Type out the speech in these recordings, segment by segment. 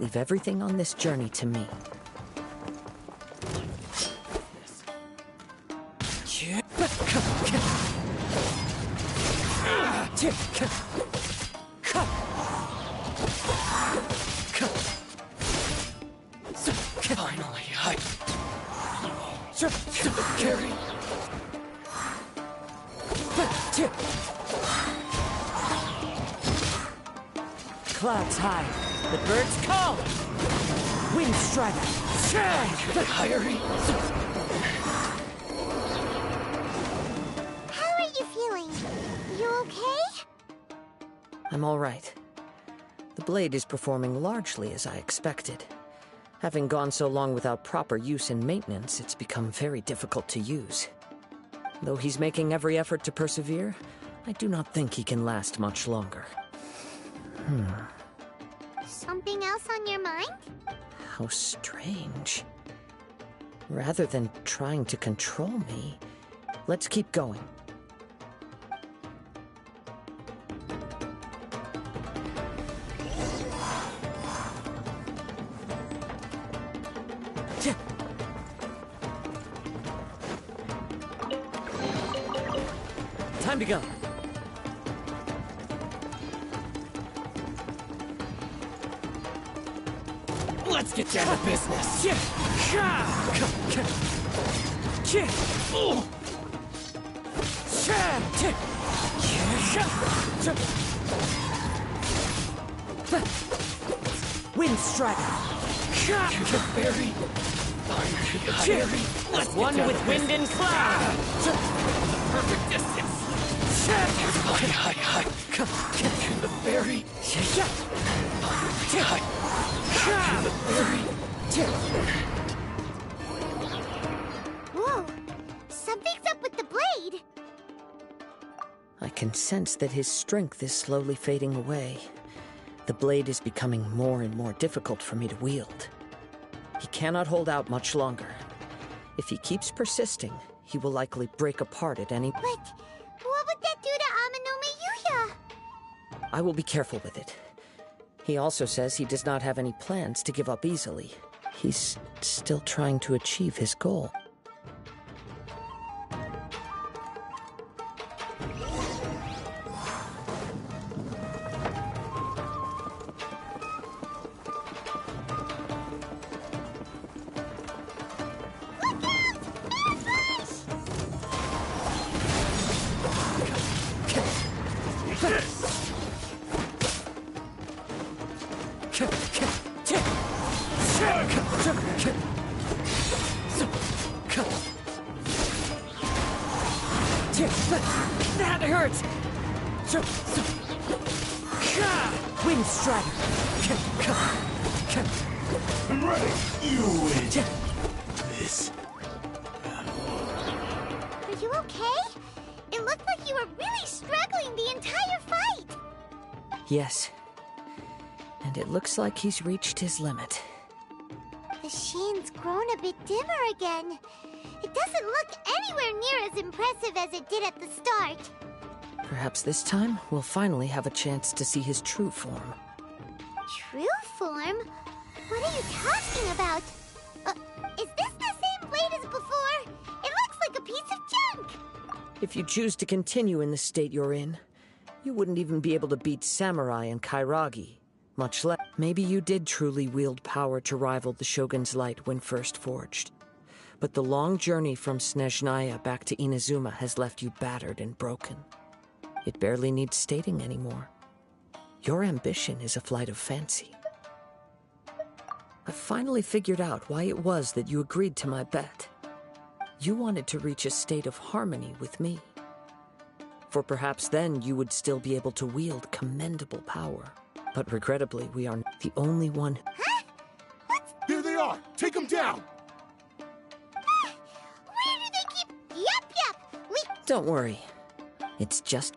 Leave everything on this journey to me. Finally, Gary. Clouds high, the birds call. Wind strike. Hurry. How are you feeling? You okay? I'm all right. The blade is performing largely as I expected. Having gone so long without proper use and maintenance, it's become very difficult to use. Though he's making every effort to persevere, I do not think he can last much longer. Something else on your mind? How strange. Rather than trying to control me, let's keep going. Time to go. Let's get down to business. Wind strider. Barry. Let's get One down with to wind and cloud. perfect distance. Hi. To the ferry. Whoa! Something's up with the blade! I can sense that his strength is slowly fading away. The blade is becoming more and more difficult for me to wield. He cannot hold out much longer. If he keeps persisting, he will likely break apart at any... But what would that do to Amano Miyuya? I will be careful with it. He also says he does not have any plans to give up easily. He's still trying to achieve his goal. That hurts! Wind strider! I'm ready. You win. This. Are you okay? It looked like you were really struggling the entire fight! Yes. And it looks like he's reached his limit. The sheen's grown a bit dimmer again. It doesn't look anywhere near as impressive as it did at the start. Perhaps this time, we'll finally have a chance to see his true form. True form? What are you talking about? Is this the same blade as before? It looks like a piece of junk! If you choose to continue in the state you're in, you wouldn't even be able to beat Samurai and Kairagi, much less. Maybe you did truly wield power to rival the Shogun's light when first forged. But the long journey from Snezhnaya back to Inazuma has left you battered and broken. It barely needs stating anymore. Your ambition is a flight of fancy. I finally figured out why it was that you agreed to my bet. You wanted to reach a state of harmony with me. For perhaps then you would still be able to wield commendable power. But regrettably, we are the only one. Huh? What's... There they are. Take them down. Where do they keep... Yup! We... Don't worry. It's just...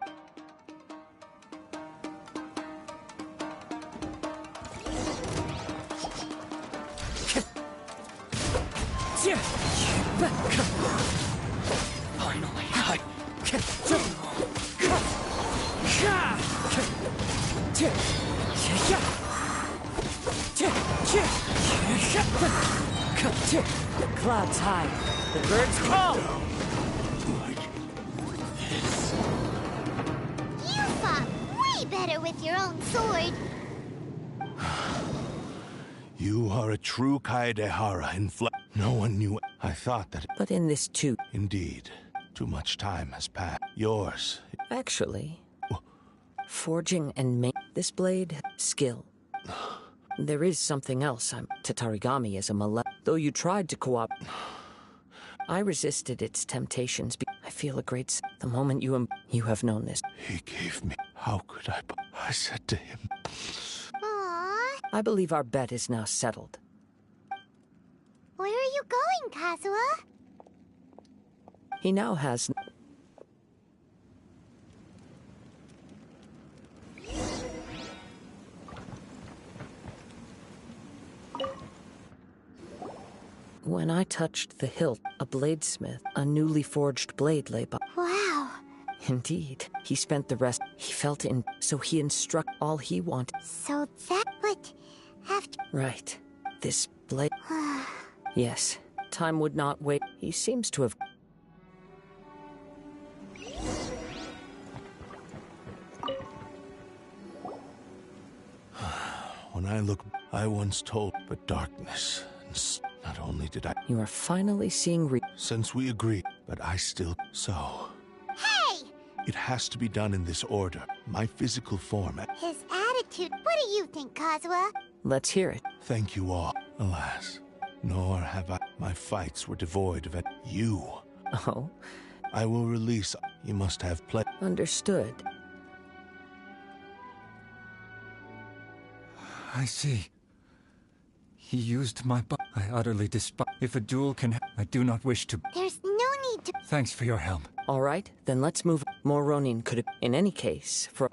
Finally, The clouds high. The birds call. You fought way better with your own sword. You are a true Kaedehara in flesh. No one knew. I thought that. But in this too, Indeed, too much time has passed. Yours. actually, forging and this blade, skill. There is something else. Tatarigami is a though you tried to cooperate. I resisted its temptations. I feel a great. The moment you have known this. He gave me. How could I? I said to him. Aww. I believe our bet is now settled. Where are you going, Kazuha? He now has. When I touched the hilt, a bladesmith, a newly forged blade lay by. Wow. Indeed. He spent the rest. He felt in. So he instruct all he wanted. So that would have to... Right. This blade. Yes. Time would not wait. He seems to have. When I look, I once told, but darkness. Not only did I. You are finally seeing Since we agreed, but I still. So. Hey! It has to be done in this order. My physical form. His attitude. What do you think, Kazuha? Let's hear it. Thank you all. Alas, nor have I. My fights were devoid of it. You. Oh, I will release. You must have plenty. understood. I see. He used my I utterly despise. If a duel can I do not wish to. There's no need to... Thanks for your help. All right, then let's move. More Ronin could have. In any case, for.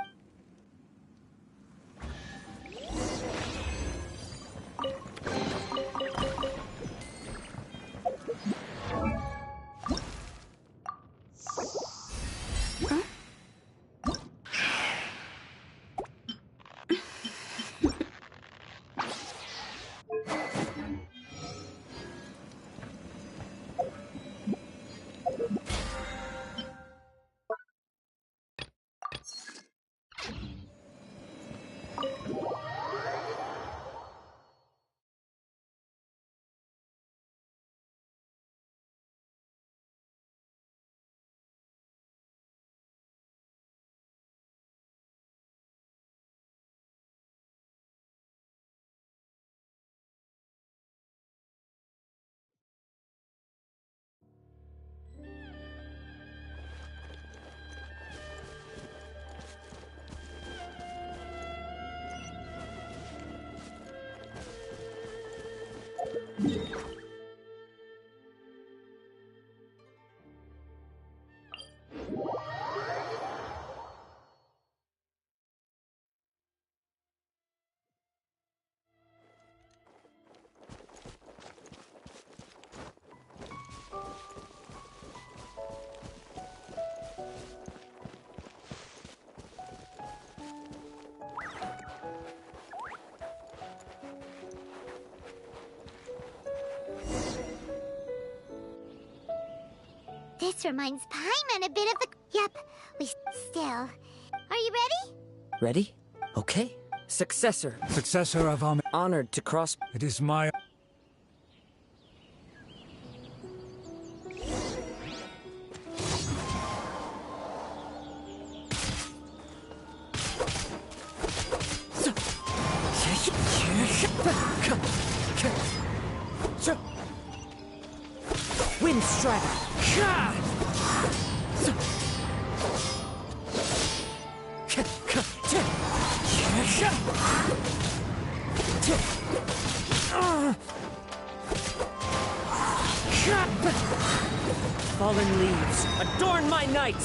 This reminds Paimon a bit of the... Yep, we still... Are you ready? Ready? Okay. Successor. Successor of Ame. Honored to cross. It is my... Wind Strider. Fallen leaves, adorn my night!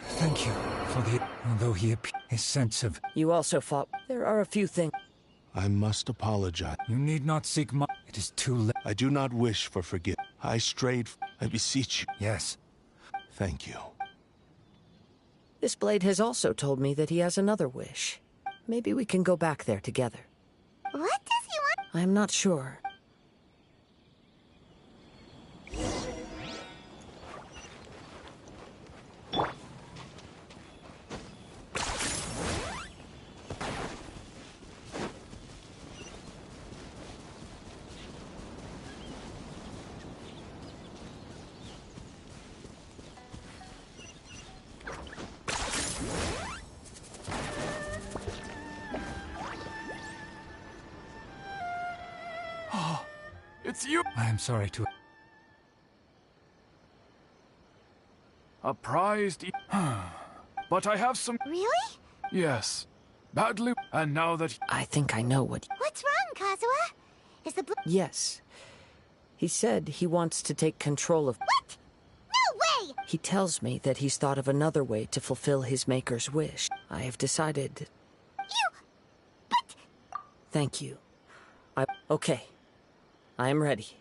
Thank you for the... Although he his sense of... You also fought. There are a few things. I must apologize. You need not seek my... It is too late. I do not wish for forgiveness. I strayed. I beseech you. Yes. Thank you. This blade has also told me that he has another wish. Maybe we can go back there together. What does he want? I am not sure. It's you! I am sorry to... A prized but I have some... Really? Yes. Badly... And now that... I think I know what... What's wrong, Kazuha? Is the Yes. He said he wants to take control of... What? No way! He tells me that he's thought of another way to fulfill his maker's wish. I have decided... But... Thank you. Okay. I am ready.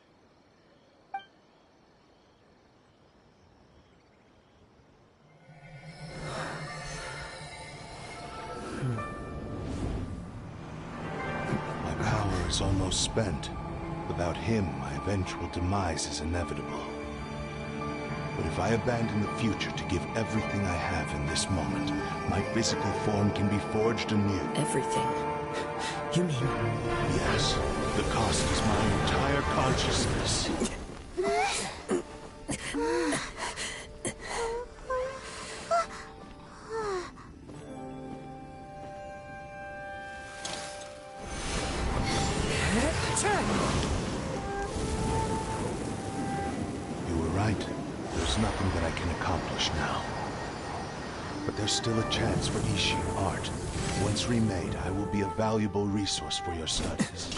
My power is almost spent. Without him, my eventual demise is inevitable. But if I abandon the future to give everything I have in this moment, my physical form can be forged anew. Everything. You mean... Yes, the cost is my entire consciousness. You were right. There's nothing that I can accomplish now. But there's still a chance for Ishin art. Once remade, I will be a valuable resource for your studies.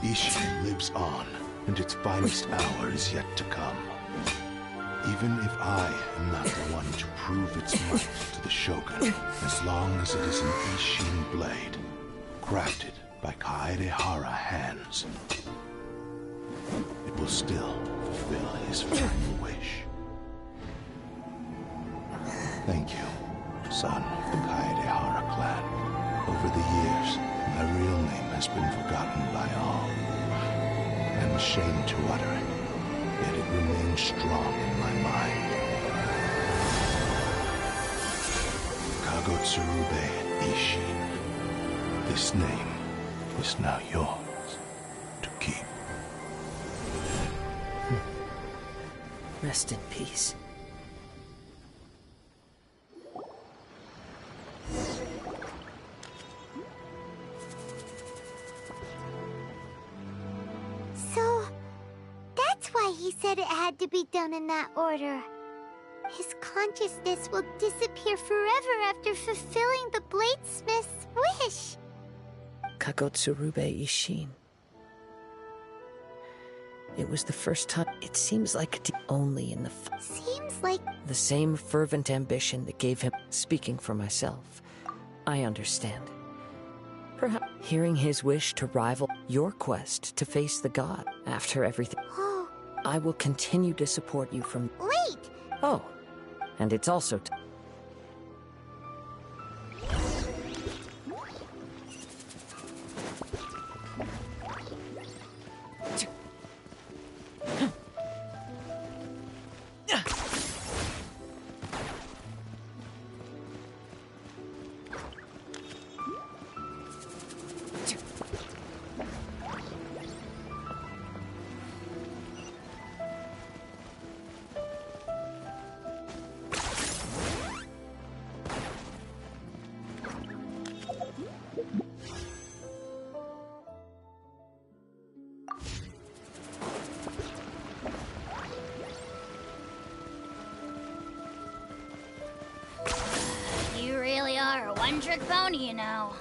Ishin lives on, and its finest hour is yet to come. Even if I am not the one to prove its might to the Shogun, as long as it is an Ishin blade, crafted by Kaedehara hands, it will still fulfill his final wish. Thank you, son of the Kaedehara clan. Over the years, my real name has been forgotten by all. I'm ashamed to utter it, yet it remains strong in my mind. Kagotsurube Ishin. This name is now yours to keep. Rest in peace. So... That's why he said it had to be done in that order. His consciousness will disappear forever after fulfilling the bladesmith's wish. Kagotsurube Ishin. It was the first time. It seems like only in the Seems like... the same fervent ambition that gave him. Speaking for myself, I understand. Perhaps hearing his wish to rival your quest to face the god after everything. Oh, I will continue to support you from. wait! Oh, and it's also. You really are a one-trick pony, you know.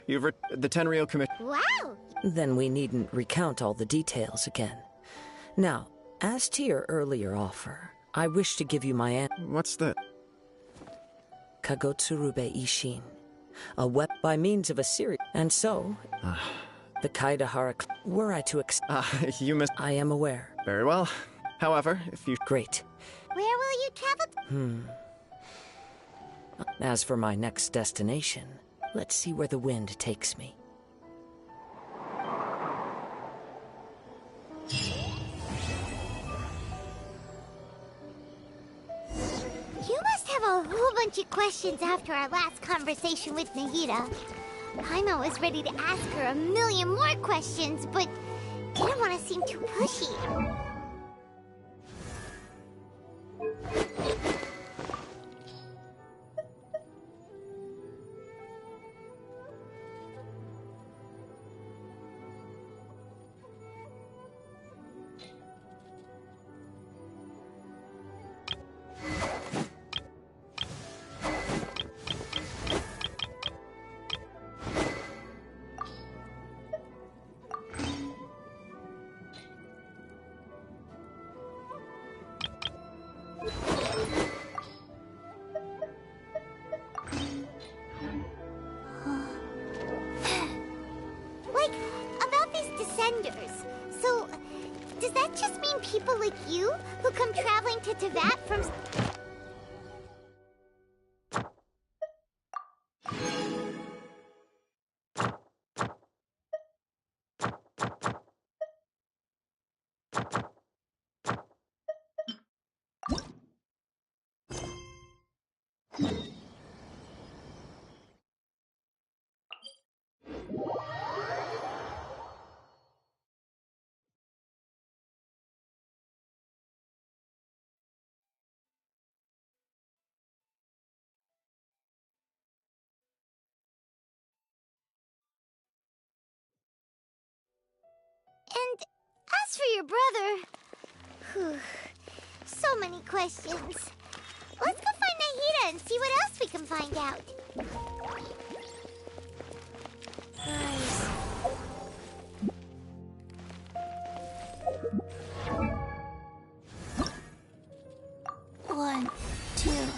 The Tenryou Commission. Wow! Then we needn't recount all the details again. Now, as to your earlier offer, I wish to give you my What's that? Kagotsurube Ishin, a weapon by means of a series. And so, the Kaidahara. Were I to You missed. I am aware. Very well. However, if you. Great. Where will you travel? As for my next destination, let's see where the wind takes me. You must have a whole bunch of questions after our last conversation with Nahida. Paimon was ready to ask her a million more questions, but didn't want to seem too pushy. So, does that just mean people like you who come traveling to Teyvat from... And as for your brother... Whew, so many questions. Let's go find Nahida and see what else we can find out. One, two...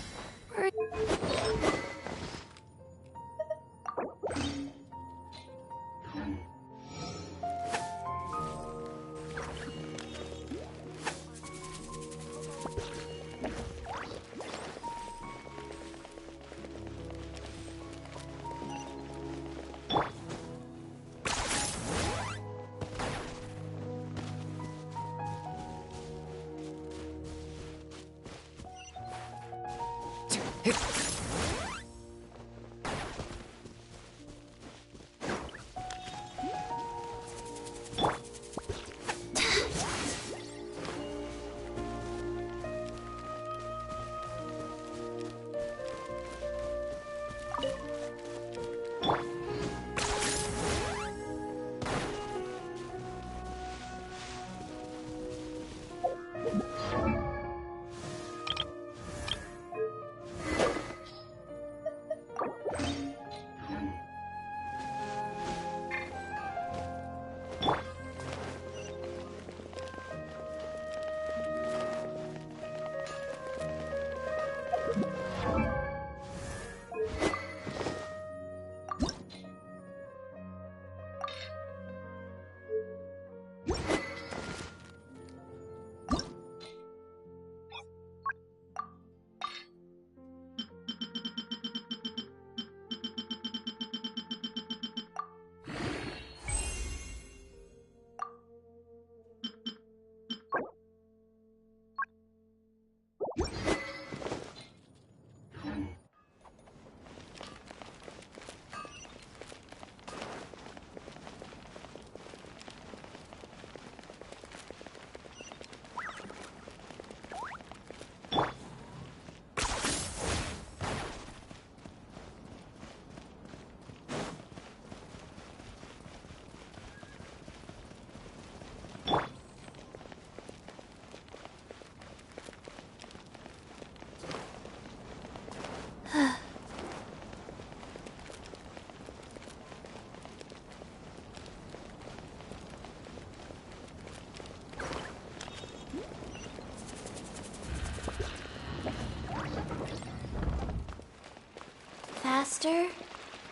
Faster?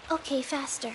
Okay, faster.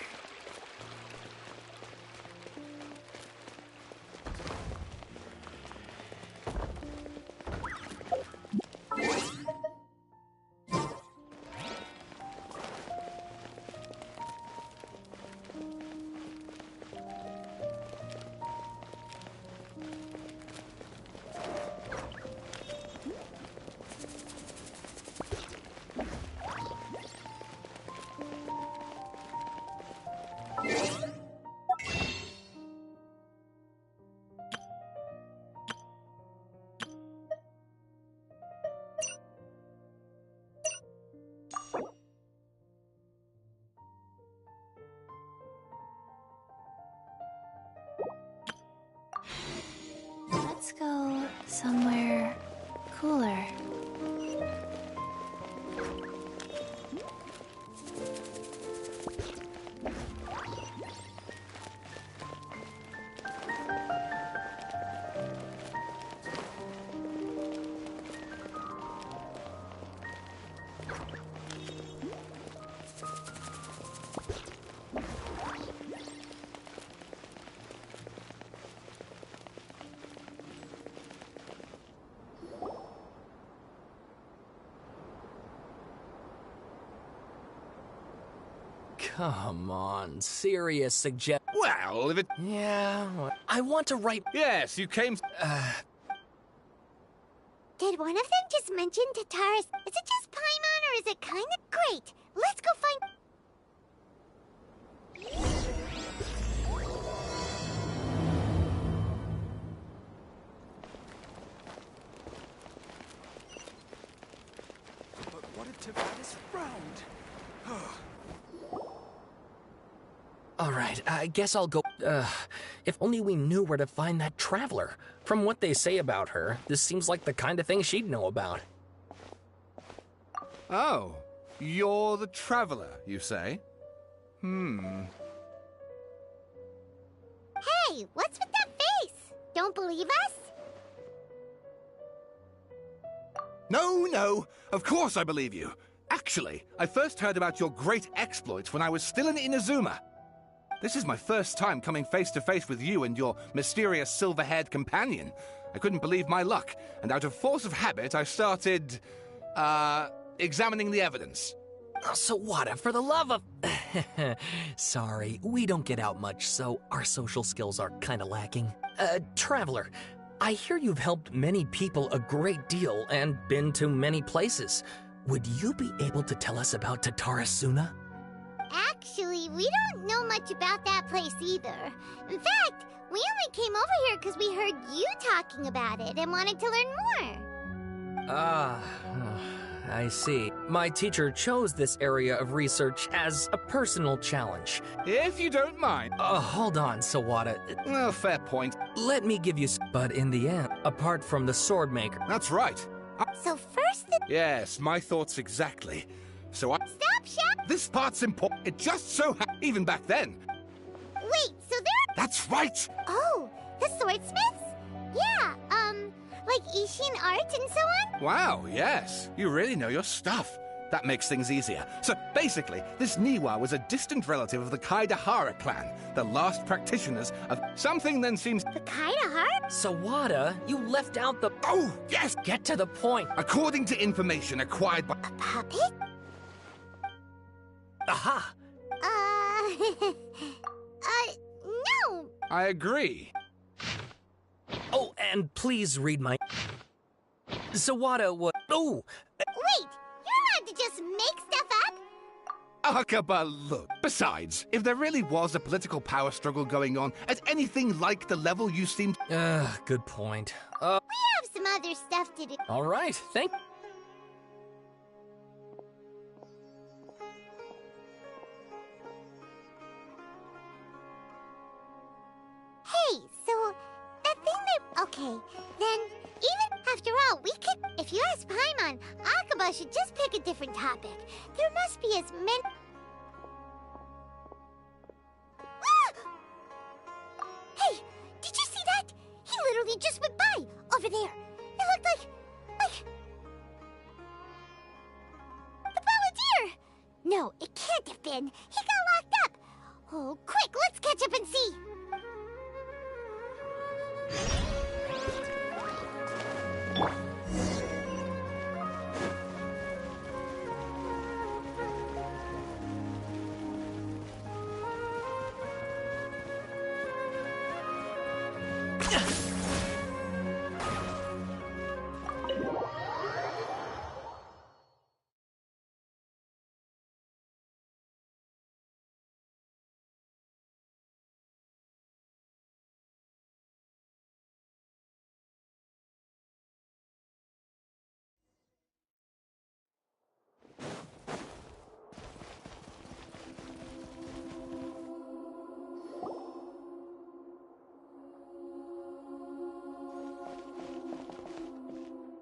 Let's go somewhere cooler. Come on, serious suggest. Well, if it... Yeah, I want to write. Yes, you came... Did one of them just mention Tataris? Is it just Paimon or is it kind of great? Let's go find... But what if Tivalis frowned? All right, I guess I'll go. If only we knew where to find that traveler. From what they say about her, this seems like the kind of thing she'd know about. Oh, you're the traveler, you say? Hey, what's with that face? Don't believe us? No, of course I believe you. Actually, I first heard about your great exploits when I was still in Inazuma. This is my first time coming face to face with you and your mysterious silver-haired companion. I couldn't believe my luck, and out of force of habit, I started, examining the evidence. Sawada, for the love of... Sorry, we don't get out much, so our social skills are kinda lacking. Traveler, I hear you've helped many people a great deal and been to many places. Would you be able to tell us about Tatarasuna? Actually, we don't know much about that place either. In fact, we only came over here because we heard you talking about it and wanted to learn more. I see. My teacher chose this area of research as a personal challenge. If you don't mind. Hold on, Sawada. Well, fair point. Let me give you... But in the end, apart from the sword maker... That's right. So first the... Yes, my thoughts exactly. So I... Stop, Shaq! This part's important. It just so even back then. Wait, so there... That's right! Oh, the swordsmiths? Yeah, like Ishin art and so on? Wow, yes. You really know your stuff. That makes things easier. So, basically, this Niwa was a distant relative of the Kaidahara clan, the last practitioners of... Something then seems... The Kaidahara? Sawada, you left out the... Oh, yes! Get to the point. According to information acquired by... A puppet? Aha! No! I agree. Oh, and please read my... Sawada was... Oh! Wait, you're allowed to just make stuff up? Akaba, look. Besides, if there really was a political power struggle going on at anything like the level you seem... Good point. We have some other stuff to do. All right, thank... Hey, so that thing that... Okay, then even after all, we could... If you ask Paimon, Akaba should just pick a different topic. There must be as many... Hey, did you see that? He literally just went by, over there. It looked like... The Balladeer! No, It can't have been. He got locked up. Oh, quick, let's catch up and see.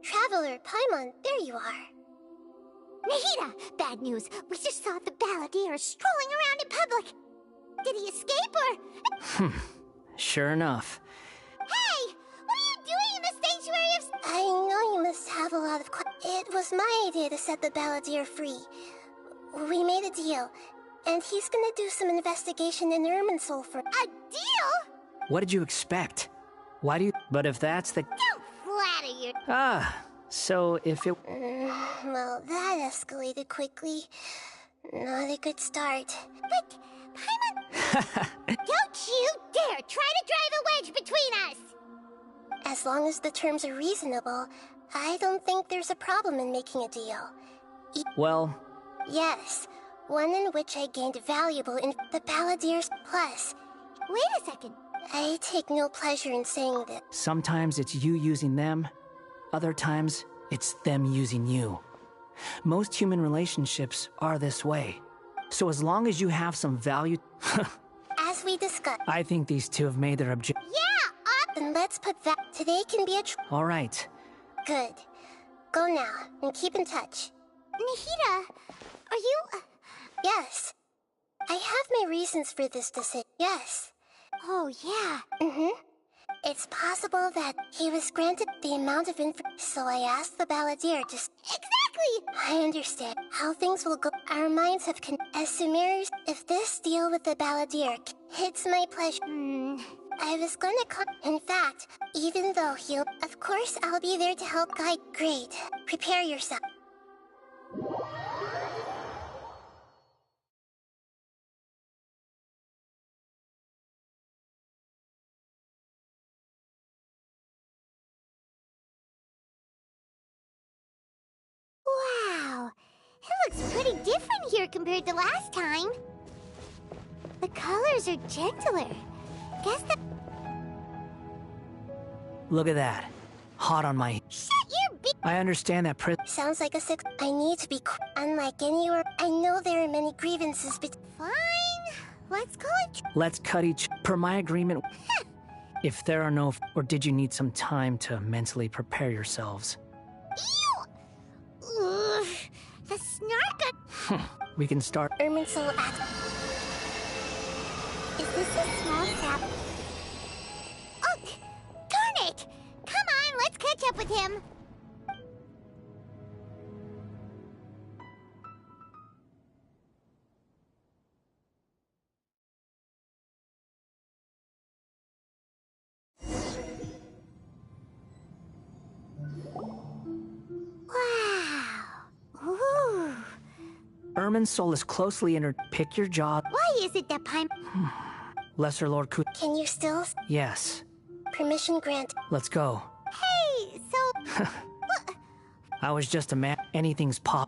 Traveler, Paimon, there you are. Nahida! Bad news. We just saw the Balladeer strolling around in public. Did he escape or... Sure enough. Hey! What are you doing in the sanctuary of... I know you must have a lot of It was my idea to set the Balladeer free. We made a deal, and he's gonna do some investigation in Irminsul for... A deal? What did you expect? Why do you... But if that's the... Don't flatter your... So if it... Well, that escalated quickly. Not a good start. But, Paimon... Don't you dare try to drive a wedge between us! As long as the terms are reasonable, I don't think there's a problem in making a deal. Well... Yes, one in which I gained valuable in the Balladeers Plus. Wait a second. I take no pleasure in saying that. Sometimes it's you using them. Other times, it's them using you. Most human relationships are this way. So as long as you have some value... As we discussed... I think these two have made their objective. Yeah, then let's put that... Today can be a... All right. Good. Go now, and keep in touch. Nahida, are you... Yes. I have my reasons for this decision. Yes. Oh, yeah. It's possible that he was granted the amount of info, so I asked the Balladeer to... Exactly! I understand how things will go. Our minds have as Sumerers, if this deal with the Balladeer hits my pleasure... I was gonna in fact, even though he'll... Of course, I'll be there to help guide. Great. Prepare yourself. Wow, it looks pretty different here compared to last time. The colors are gentler. Guess that... Look at that. Hot on my... Shut your beak! I understand that Sounds like a sick... I need to be... Unlike anywhere... I know there are many grievances, but... Fine. Let's call it... Let's cut each... Per my agreement... If there are no... Or did you need some time to mentally prepare yourselves? Ew! Ugh, the snark... We can start... Irminsul at... Is this a small sap? Oh, darn it! Come on, let's catch up with him. Wow. Ooh. Irminsul is closely Pick your job. Why is it that Paimon... Lesser Lord Ku... Can you still... Yes. Permission grant. Let's go. Hey, so... I was just a man. Anything's pop.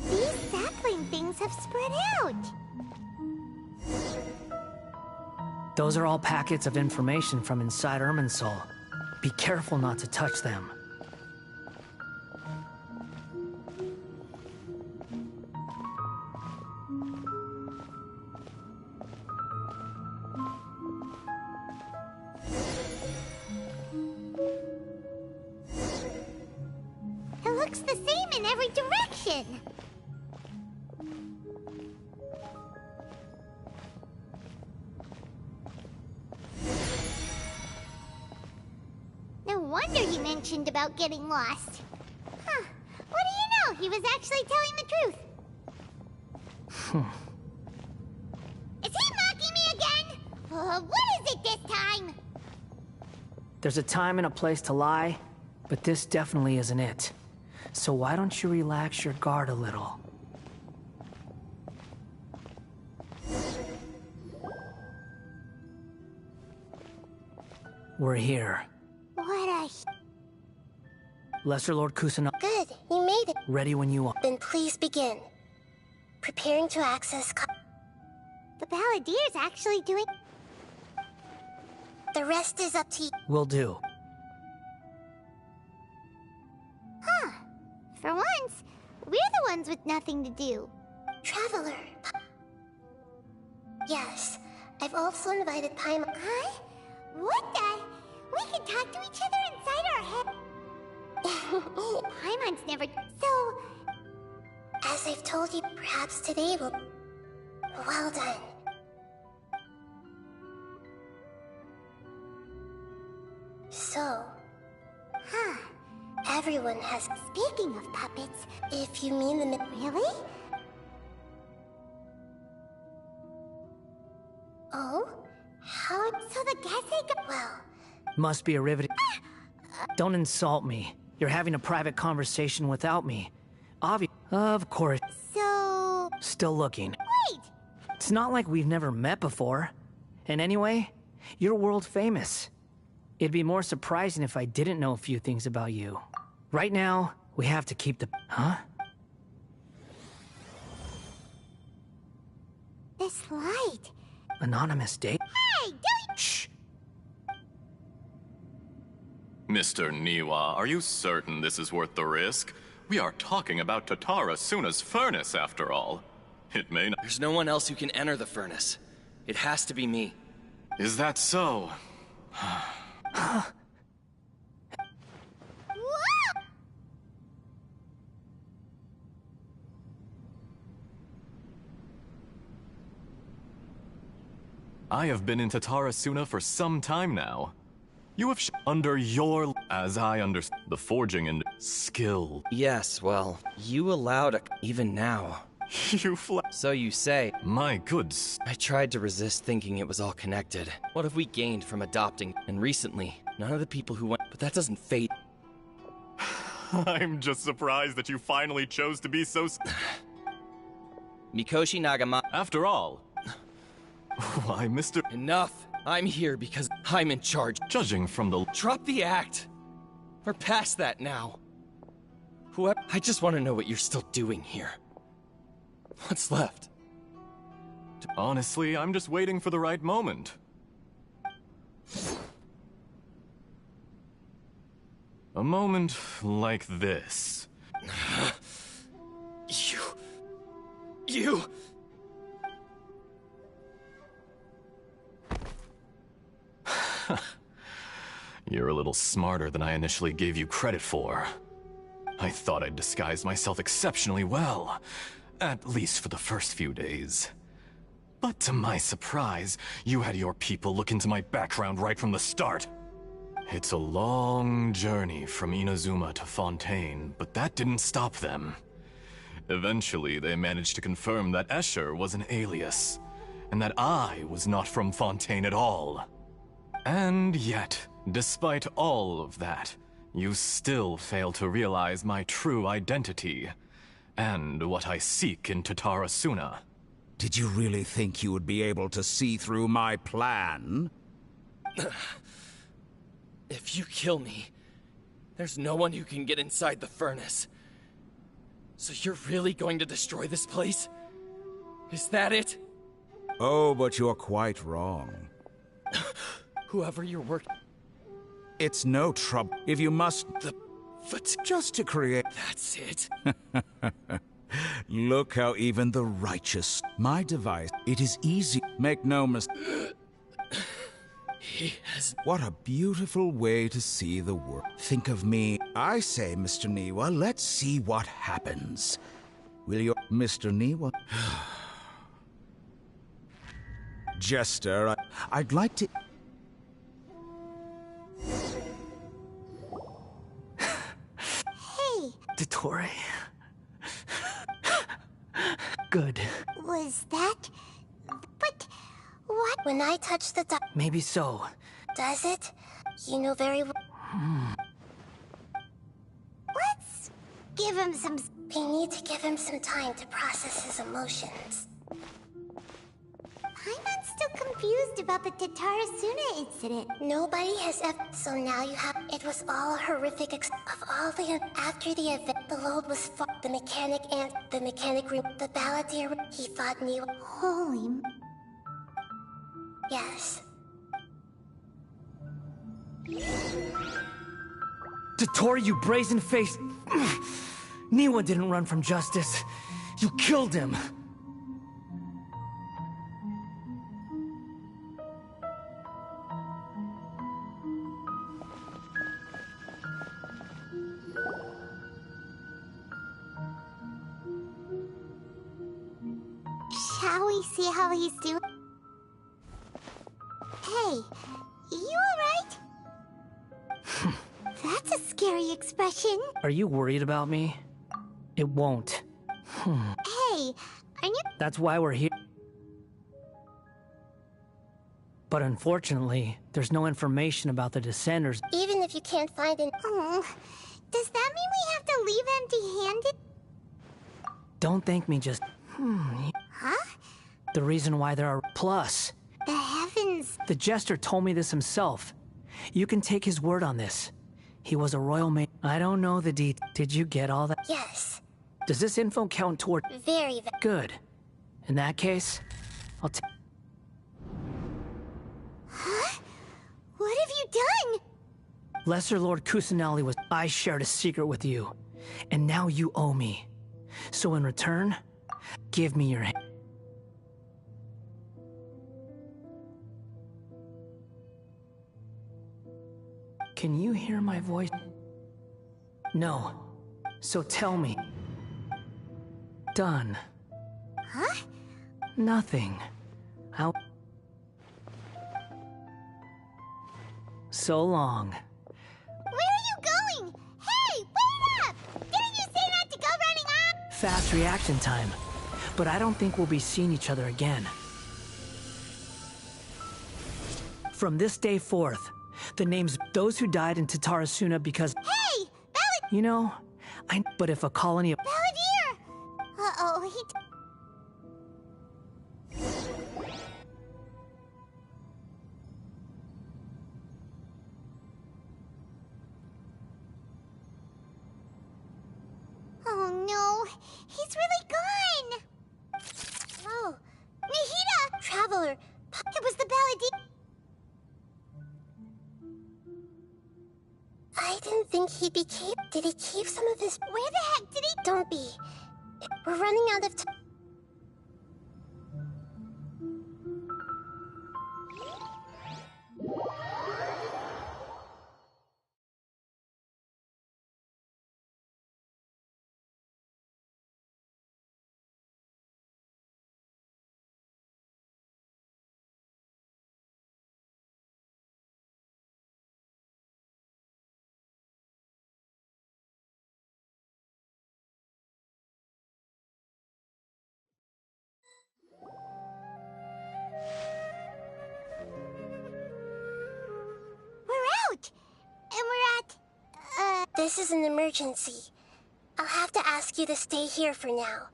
These sapling things have spread out. Those are all packets of information from inside Irminsul. Be careful not to touch them. It looks the same in every direction. wonder he mentioned about getting lost. Huh. What do you know? He was actually telling the truth. Is he mocking me again? What is it this time? There's a time and a place to lie, but this definitely isn't it. So why don't you relax your guard a little? We're here. What a... Lesser Lord Kusanagi. Good, you made it. Ready when you are. Then please begin. Preparing to access... The Balladeer's actually doing... The rest is up to you. Will do. Huh. For once, we're the ones with nothing to do. Traveler. Yes, I've also invited Paimon. Huh? What the? We can talk to each other inside our head. Paimon's never... So... As I've told you, perhaps today will... Well done. So... Huh. Everyone has... Speaking of puppets... If you mean the... Really? Oh? How... So the Gesei got... Well... Must be a riveting... Don't insult me. You're having a private conversation without me. Of course. So... Still looking. Wait! It's not like we've never met before. And anyway, you're world famous. It'd be more surprising if I didn't know a few things about you. Right now, we have to keep the... Huh? This light... Anonymous date? Hey, don't... Shh! Mr. Niwa, are you certain this is worth the risk? We are talking about Tatara Suna's furnace, after all. It may not... There's no one else who can enter the furnace. It has to be me. Is that so? I have been in Tatara Suna for some time now. You have under your, as I understand, the forging and skill. Yes, well, you allowed a... Even now. You So you say. My goods. I tried to resist thinking it was all connected. What have we gained from adopting? And recently, none of the people who went... But that doesn't fade. I'm just surprised that you finally chose to be so... Mikoshi Nagama... After all... Why, Mr... Enough! I'm here because I'm in charge. Judging from the... Drop the act! We're past that now. Whoever... I just want to know what you're still doing here. What's left? Honestly, I'm just waiting for the right moment. A moment like this. You... You're a little smarter than I initially gave you credit for. I thought I'd disguised myself exceptionally well, at least for the first few days. But to my surprise, you had your people look into my background right from the start. It's a long journey from Inazuma to Fontaine, but that didn't stop them. Eventually, they managed to confirm that Escher was an alias, and that I was not from Fontaine at all. And yet, despite all of that, you still fail to realize my true identity, and what I seek in Tatara Suna. Did you really think you would be able to see through my plan? If you kill me, there's no one who can get inside the furnace. So you're really going to destroy this place? Is that it? Oh, but you're quite wrong. Whoever you're working... It's no trouble. If you must... Just to create... That's it. Look how even the righteous... My device, it is easy. Make no mistake. He has... What a beautiful way to see the world. Think of me. I say, Mr. Niwa, let's see what happens. Will you... Mr. Niwa? Jester, I'd like to... Good. Was that... But... What? When I touch the Maybe so. Does it? You know very well. Let's give him some... We need to give him some time to process his emotions. Paimon's still confused about the Tatarasuna incident. Nobody has ever... So now you have... It was all a horrific of all the... After the event, the load was fought. The mechanic and... The mechanic room... The balladeer... He fought Niwa. Holy... Yes. Dottore, you brazen-faced... Niwa didn't run from justice. You killed him. Shall we see how he's doing? Hey, you alright? That's a scary expression. Are you worried about me? It won't. Hey, are you... That's why we're here. But unfortunately, there's no information about the Descenders. Even if you can't find an... Oh, does that mean we have to leave empty-handed? Don't thank me, just... Huh? The reason why there are... Plus... The heavens... The Jester told me this himself. You can take his word on this. He was a royal maid. I don't know the Did you get all that? Yes. Does this info count toward... Very... Good. In that case, I'll Huh? What have you done? Lesser Lord Kusanali was... I shared a secret with you. And now you owe me. So in return, give me your hand. Can you hear my voice? No. So tell me. Done. Huh? Nothing. How? So long. Where are you going? Hey, wait up! Didn't you say not to go running off? Fast reaction time. But I don't think we'll be seeing each other again. From this day forth, the names those who died in Tatarasuna because... Hey! You know, but if a colony of... Balladeer! Uh-oh, Oh no, he's really gone! Oh. Nahida! Traveler! It was the Balladeer! I didn't think he'd be Did he keep some of his... Where the heck did he... Don't be. We're running out of time. This is an emergency. I'll have to ask you to stay here for now.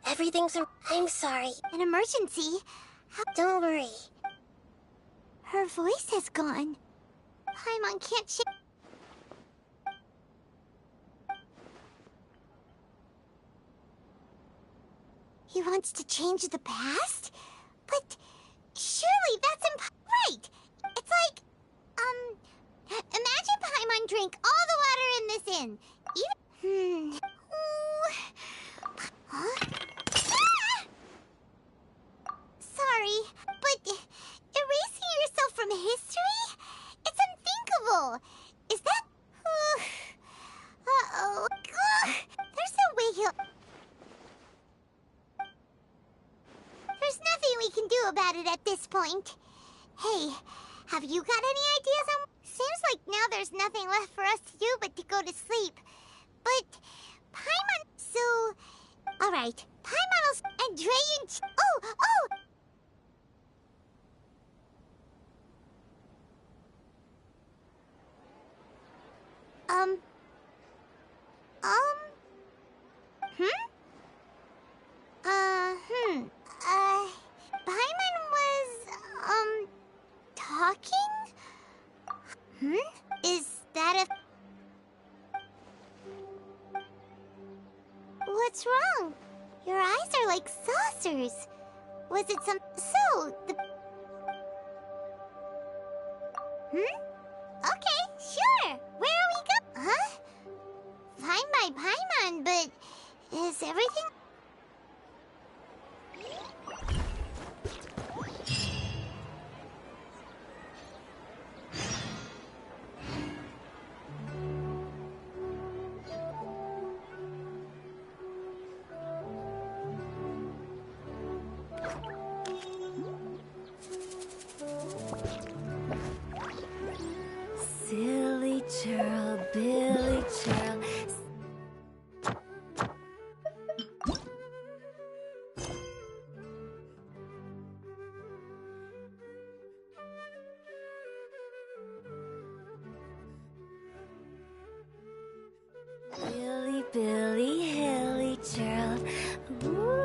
Everything's I'm sorry. An emergency? Don't worry. Her voice has gone. Paimon can't He wants to change the past? But surely that's right! It's like, imagine Paimon drank all the water in this inn. Even... Huh? Ah! Sorry, but erasing yourself from history? It's unthinkable. Is that... Uh-oh. There's no way he'll... There's nothing we can do about it at this point. Hey, have you got any ideas on... Seems like now there's nothing left for us to do but to go to sleep. But... Paimon... So... Alright, Paimon and Drayan. Oh! Paimon was, talking? Is that What's wrong? Your eyes are like saucers. Was it Okay, sure. Where are we going? Huh? Fine by Paimon, but is everything... Silly churl, Billy churl. Billy, Billy, hilly churl. Ooh.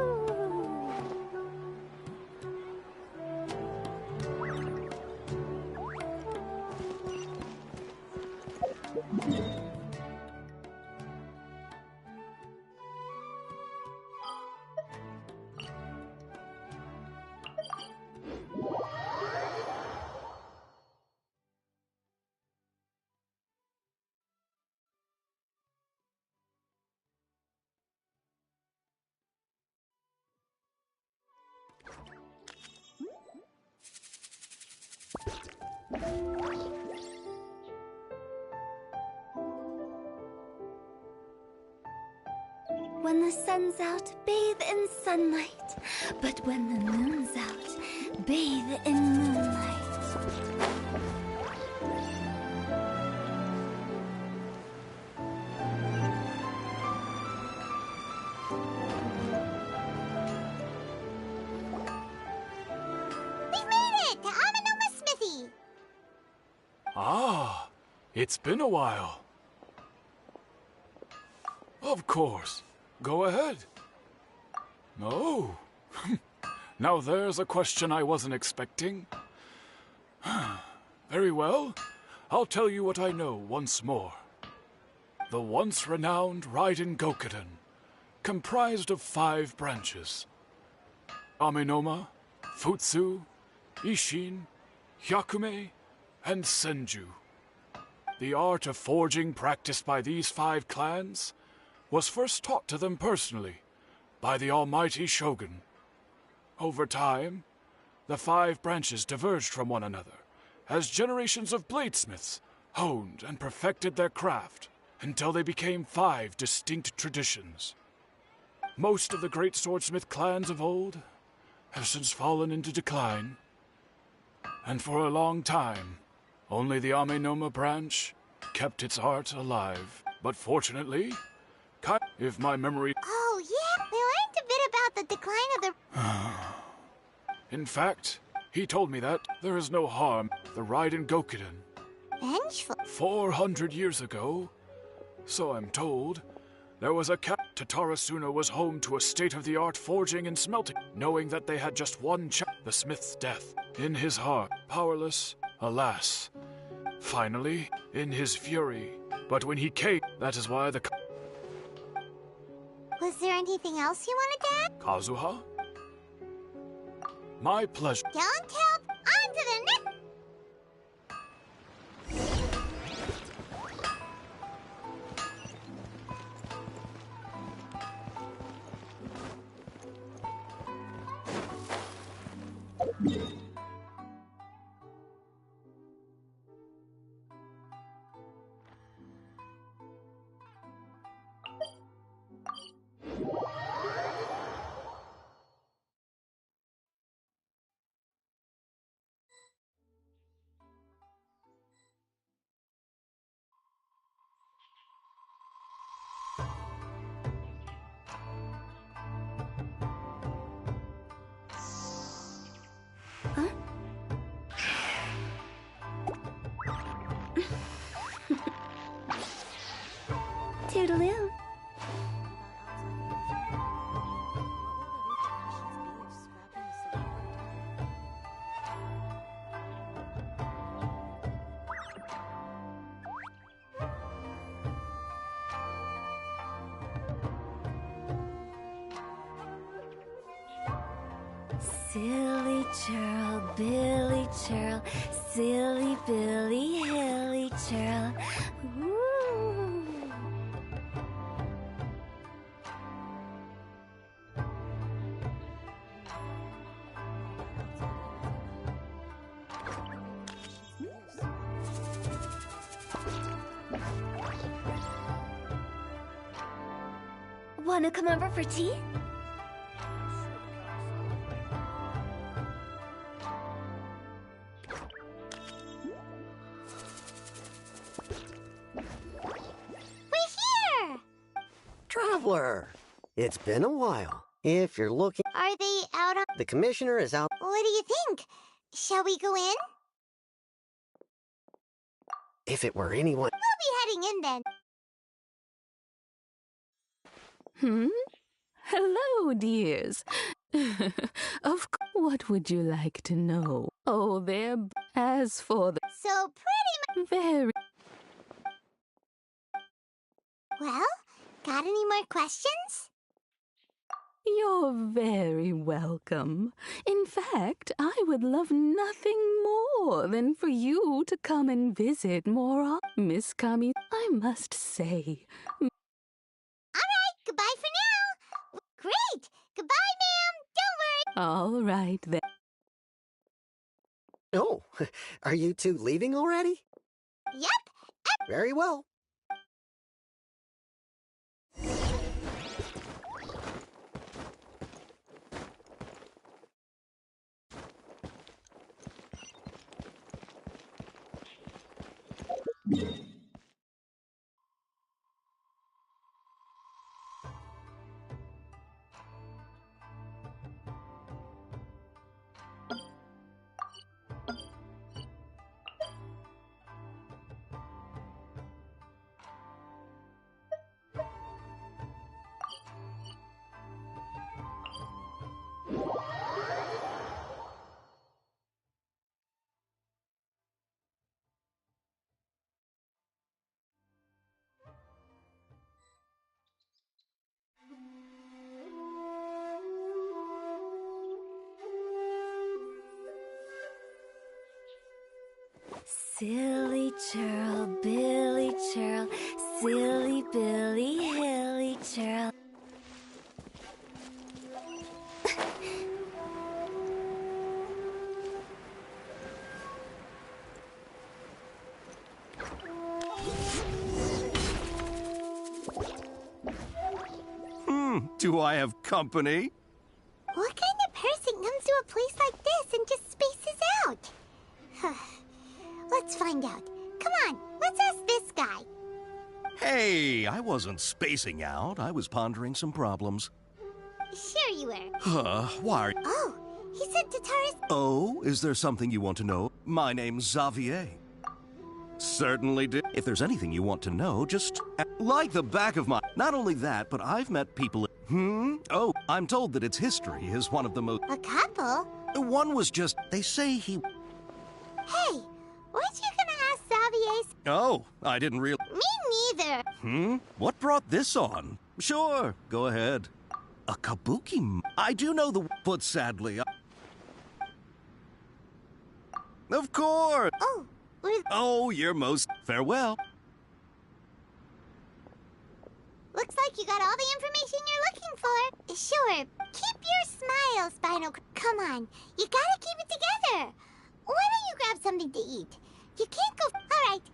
When the sun's out, bathe in sunlight. But when the moon's out, bathe in moonlight. We made it to Amenoma Smithy! Ah, it's been a while. Of course. Go ahead. Oh. Now there's a question I wasn't expecting. Very well. I'll tell you what I know once more. The once renowned Raiden Gokuden, comprised of 5 branches. Amenoma, Futsu, Ishin, Hyakume, and Senju. The art of forging practiced by these 5 clans was first taught to them personally by the almighty Shogun. Over time, the 5 branches diverged from one another as generations of bladesmiths honed and perfected their craft until they became 5 distinct traditions. Most of the great swordsmith clans of old have since fallen into decline, and for a long time, only the Amenoma branch kept its art alive. But fortunately, if my memory... Oh, yeah, we learned a bit about the decline of the... In fact, he told me that there is no harm. The Raiden Gokuden. Vengeful. 400 years ago, so I'm told, there was a Tatarasuna was home to a state-of-the-art forging and smelting, knowing that they had just one the smith's death. In his heart, powerless, alas. Finally, in his fury. But when he came, that is why the... Was there anything else you wanted to add? Kazuha? My pleasure. Don't help! On to the next... Toodaloo. Silly churl, Billy churl, silly Billy, hilly churl. Woo. Wanna come over for tea? Traveler, it's been a while. If you're looking... Are they out on... The commissioner is out... What do you think? Shall we go in? If it were anyone... We'll be heading in then. Hello, dears. What would you like to know? Oh, there. As for the... So pretty much... Very... Well, got any more questions? You're very welcome. In fact, I would love nothing more than for you to come and visit more often. Miss Kami, I must say... All right, goodbye for now. Great! Goodbye, ma'am. Don't worry. All right, then. Oh, are you two leaving already? Yep. Very well. Silly churl, Billy churl, silly Billy, hilly churl. Do I have company? What kind of person comes to a place like this and just spaces out? Let's find out. Come on, let's ask this guy. Hey, I wasn't spacing out. I was pondering some problems. Sure you were. Why? Oh, he said Tatara's... Oh, is there something you want to know? My name's Xavier. Certainly do. If there's anything you want to know, just... Like the back of my... Not only that, but I've met people... Oh, I'm told that its history is one of the most... A couple? One was just... They say he... Hey, weren't you gonna ask Xavier's... Oh, I didn't real... Me neither. What brought this on? Sure, go ahead. A kabuki... I do know the... But sadly, Of course! Oh, you're most... Farewell. Looks like you got all the information you're looking for. Sure, keep your smile, Spinal... Come on, you gotta keep it together. Why don't you grab something to eat? You can't go... All right.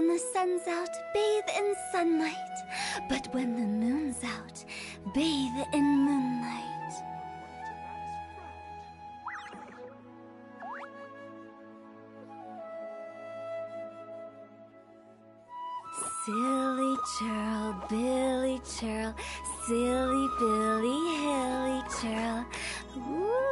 When the sun's out, bathe in sunlight. But when the moon's out, bathe in moonlight. Silly churl, Billy churl, silly Billy, hilly churl. Ooh.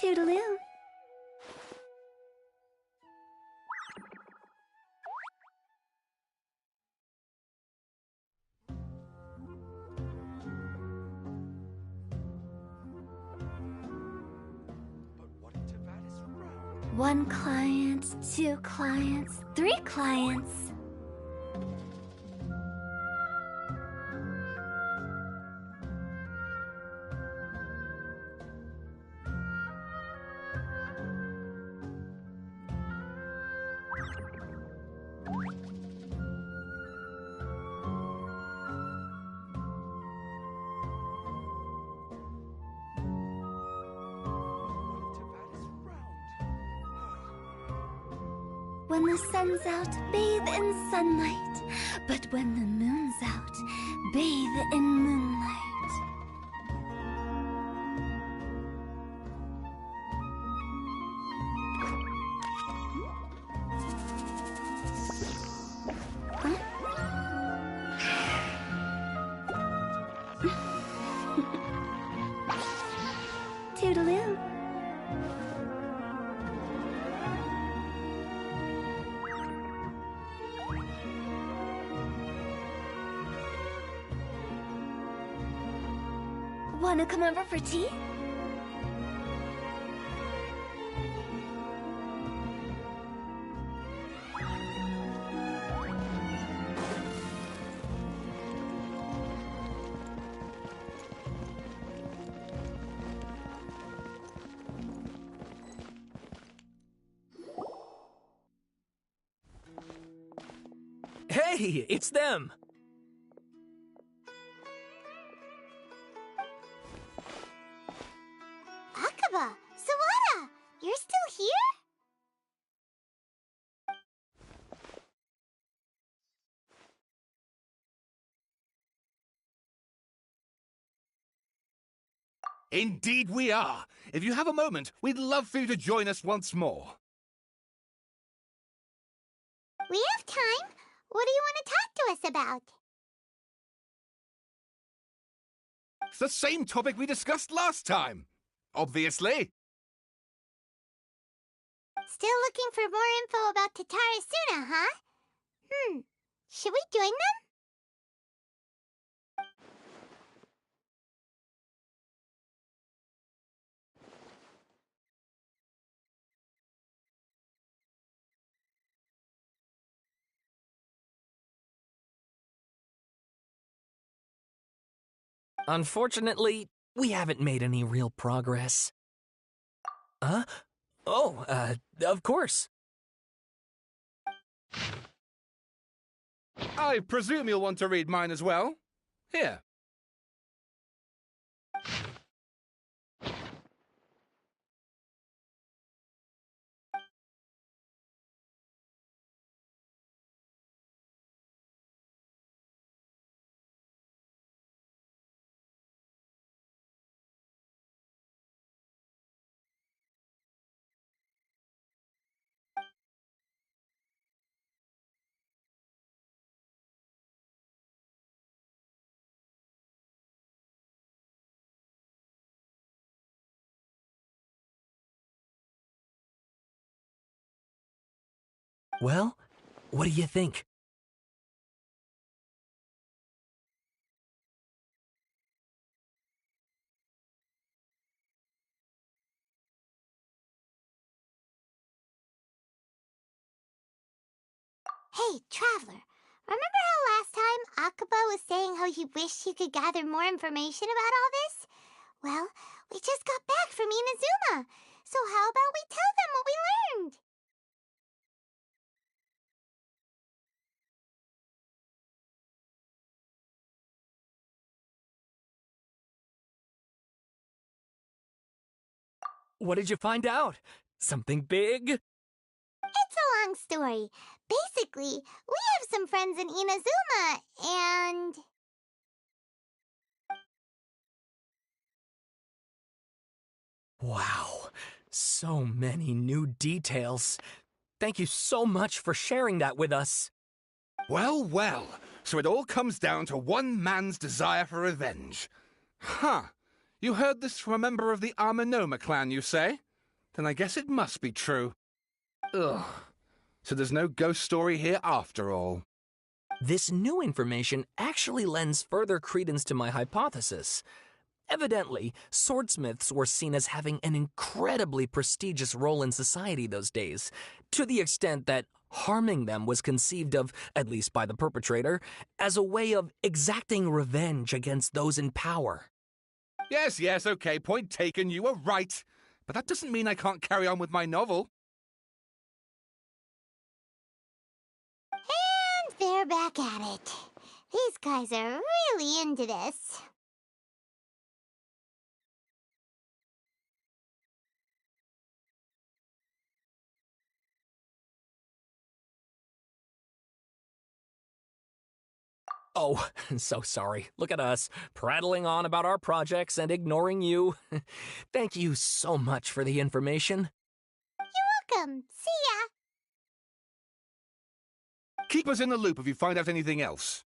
Toodaloo. One client, two clients, three clients. When the sun's out, bathe in sunlight. But when the moon's out, bathe in moonlight. Toodaloo. Wanna come over for tea? Hey, it's them! Akaba, Sawada, you're still here? Indeed we are. If you have a moment, we'd love for you to join us once more. We have time. What do you want to talk to us about? It's the same topic we discussed last time. Obviously. Still looking for more info about Tatarasuna, huh? Should we join them? Unfortunately, we haven't made any real progress. Huh? Oh, of course. I presume you'll want to read mine as well. Here. Well, what do you think? Hey, Traveler, Remember how last time Akaba was saying how he wished he could gather more information about all this? Well, we just got back from Inazuma, so how about we tell them what we learned? What did you find out? Something big? It's a long story. Basically, we have some friends in Inazuma, and... Wow, so many new details. Thank you so much for sharing that with us. Well, well, so it all comes down to one man's desire for revenge. Huh. You heard this from a member of the Amanoma clan, you say? Then I guess it must be true. Ugh. So there's no ghost story here after all. This new information actually lends further credence to my hypothesis. Evidently, swordsmiths were seen as having an incredibly prestigious role in society those days, to the extent that harming them was conceived of, at least by the perpetrator, as a way of exacting revenge against those in power. Yes, okay, point taken, you were right. But that doesn't mean I can't carry on with my novel. And they're back at it. These guys are really into this. Oh, so sorry. Look at us, prattling on about our projects and ignoring you. Thank you so much for the information. You're welcome. See ya. Keep us in the loop if you find out anything else.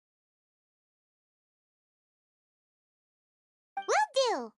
Will do.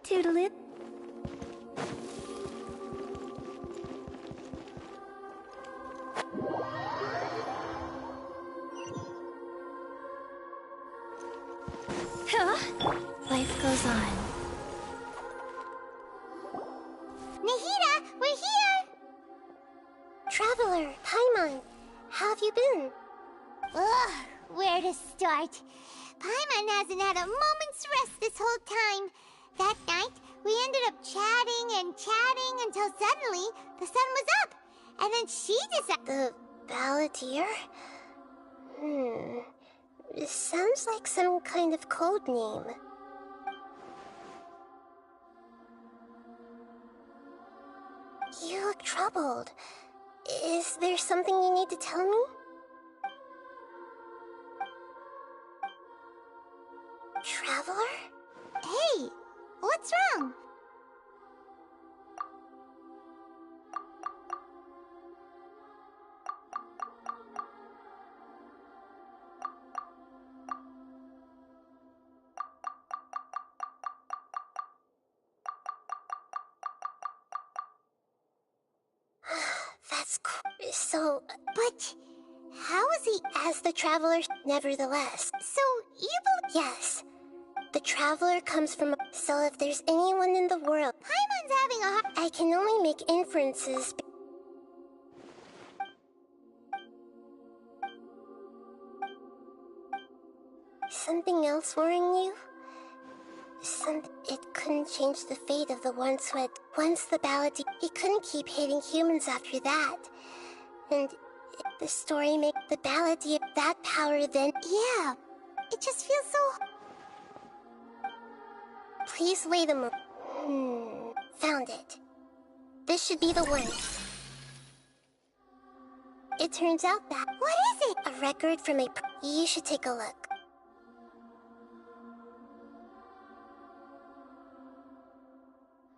Toodaloo. Life goes on. Nahida, we're here! Traveler, Paimon, how have you been? Ugh, where to start? Paimon hasn't had a moment's rest this whole time. That night, we ended up chatting and chatting until suddenly the sun was up. And then she decided... The Balladeer? It sounds like some kind of code name. You look troubled. Is there something you need to tell me? Traveler? Hey, what's wrong? That's cool. So... But... how is he... As the Traveler, nevertheless. So, you believe... Yes. The Traveler comes from... So if there's anyone in the world... Paimon's having a hard... I can only make inferences... Something else worrying you? It couldn't change the fate of the ones who had... Once the Balladeer... He couldn't keep hating humans after that. And... the story make the Balladeer... That power then... Yeah. It just feels so... Please wait a moment. Found it. This should be the one. It turns out that... What is it? A record from a... You should take a look.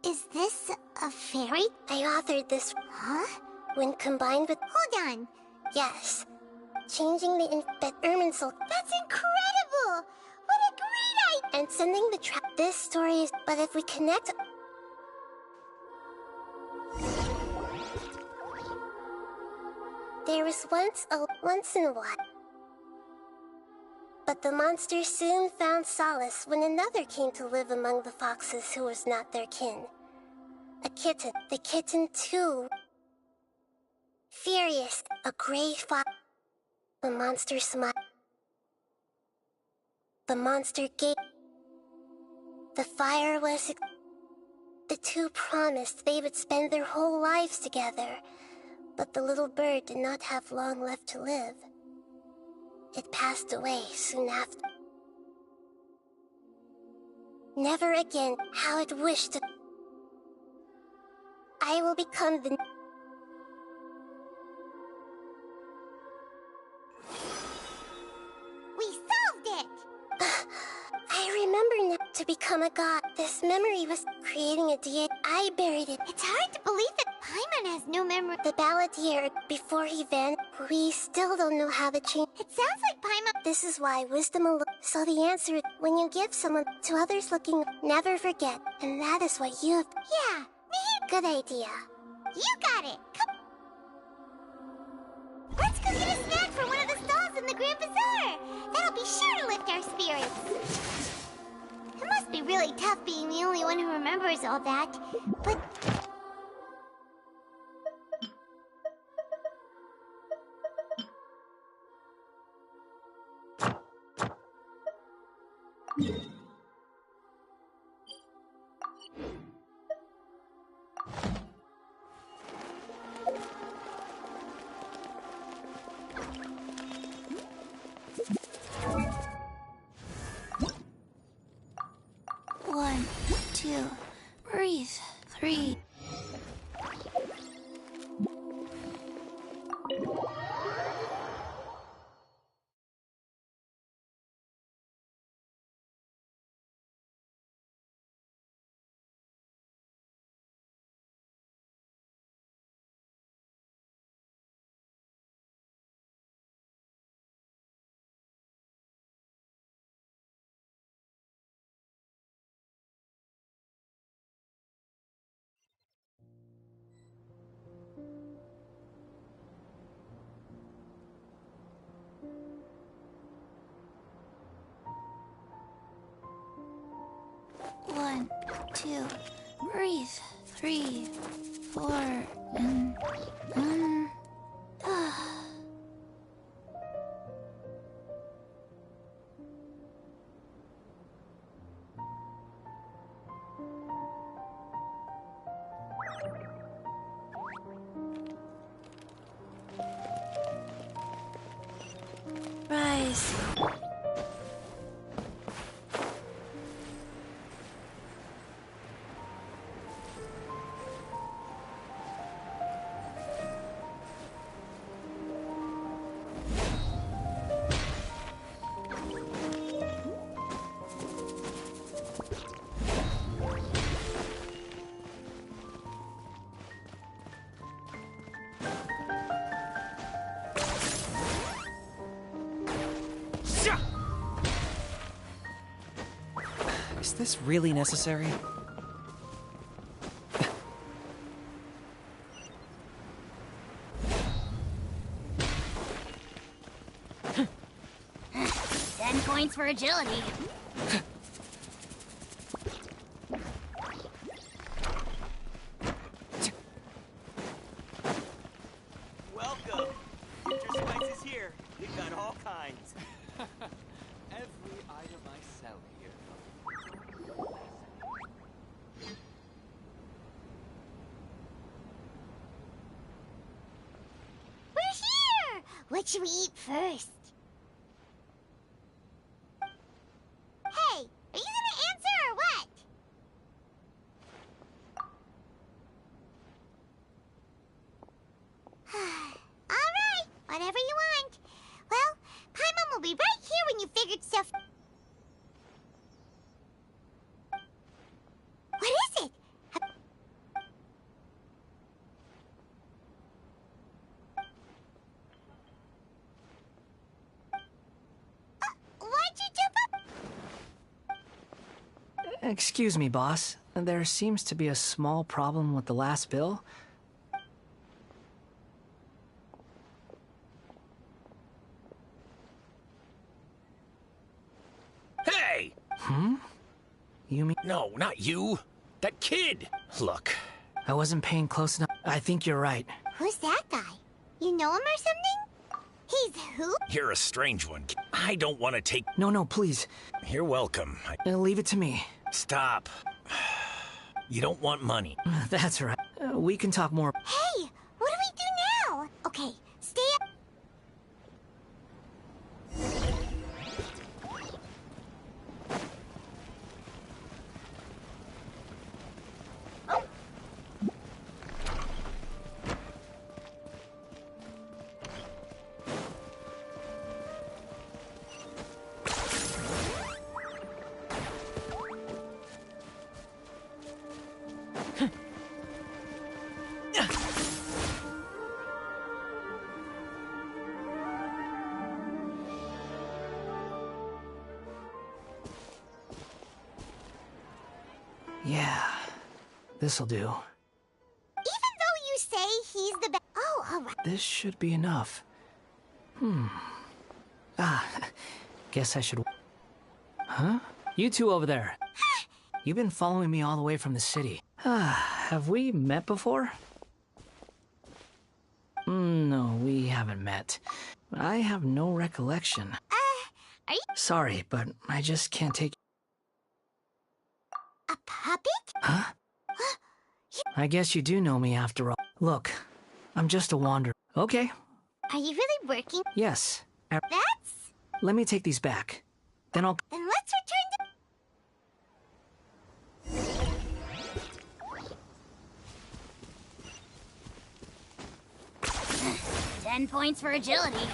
Is this a fairy? I authored this... Huh? When combined with... Hold on. Yes. Changing the Irminsul... That's incredible! What a great idea! And sending the trap... This story is... But if we connect... There was once in a while. But the monster soon found solace when another came to live among the foxes who was not their kin. A kitten. The kitten, too. Furious. A gray fox. The monster smiled. The monster gave. The fire was... The two promised they would spend their whole lives together. But the little bird did not have long left to live. It passed away soon after. Never again, how it wished to... I will become the... We solved it! I remember now to become a god. This memory was creating a deity. I buried it. It's hard to believe that Paimon has no memory. The Balladeer, before he vanished, we still don't know how to change. It sounds like Paimon... This is why wisdom alone... So the answer is, when you give someone to others looking, never forget. And that is what you have... Yeah, me... Good idea. You got it. Come... Let's go get a snack from one of the stalls in the Grand Bazaar. That'll be sure to lift our spirits. It must be really tough being the only one who remembers all that. But... One, two, breathe. 3. One, two, breathe. 3, 4, and rise. Is this really necessary? Ten points for agility. Welcome. Get your spices here. We've got all kinds. Every item I sell here. We're here! What should we eat first? Hey, are you gonna answer or what? the... What is it? Why'd you jump up? Excuse me, boss. There seems to be a small problem with the last bill. Hey! Hmm? You mean... No, not you. That kid. Look. I wasn't paying close enough. I think you're right. Who's that guy? You know him or something? He's who? You're a strange one. I don't want to take... No, please. You're welcome. Leave it to me. Stop. You don't want money. That's right. We can talk more. Hey! What do we do now? Okay, stay up. Yeah, this'll do. Even though you say he's the best... Oh, alright. This should be enough. Guess I should... Huh? You two over there. You've been following me all the way from the city. Have we met before? No, we haven't met. I have no recollection. Are you... Sorry, but I just can't take... A puppet? Huh? I guess you do know me after all. Look, I'm just a wanderer. Okay. Are you really working? Yes. That's... Let me take these back. Then I'll... Then let's return to... 10 points for agility.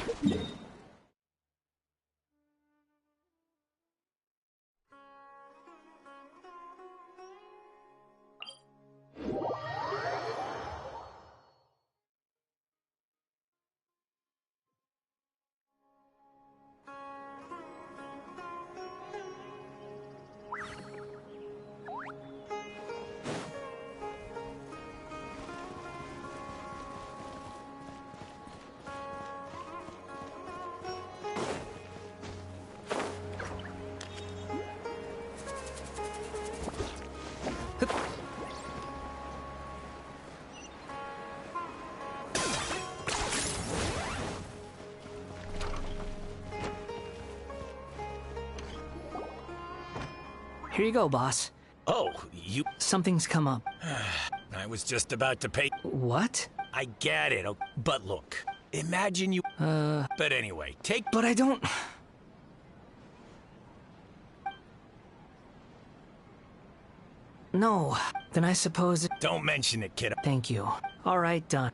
Here you go, boss. Oh, you... Something's come up. I was just about to pay... What? I get it, but look. Imagine you... But anyway, take... But I don't... No. Then I suppose... Don't mention it, kid. Thank you. All right, done.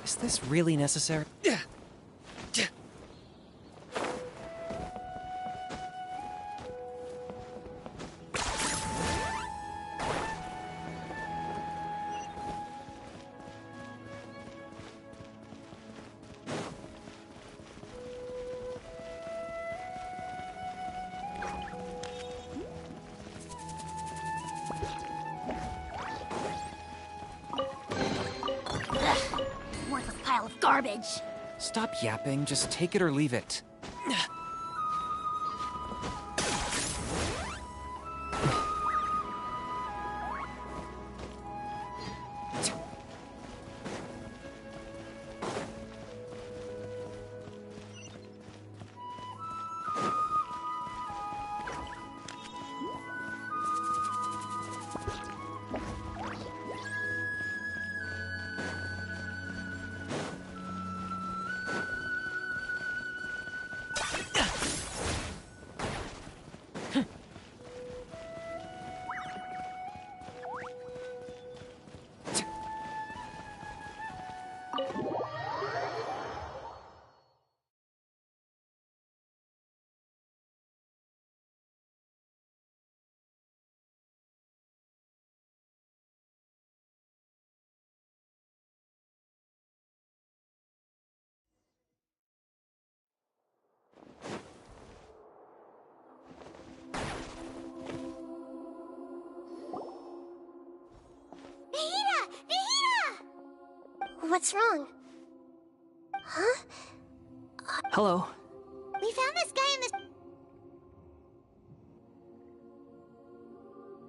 Is this really necessary? Worthless pile of garbage. Stop yapping, just take it or leave it. What's wrong? Huh? Hello. We found this guy in this...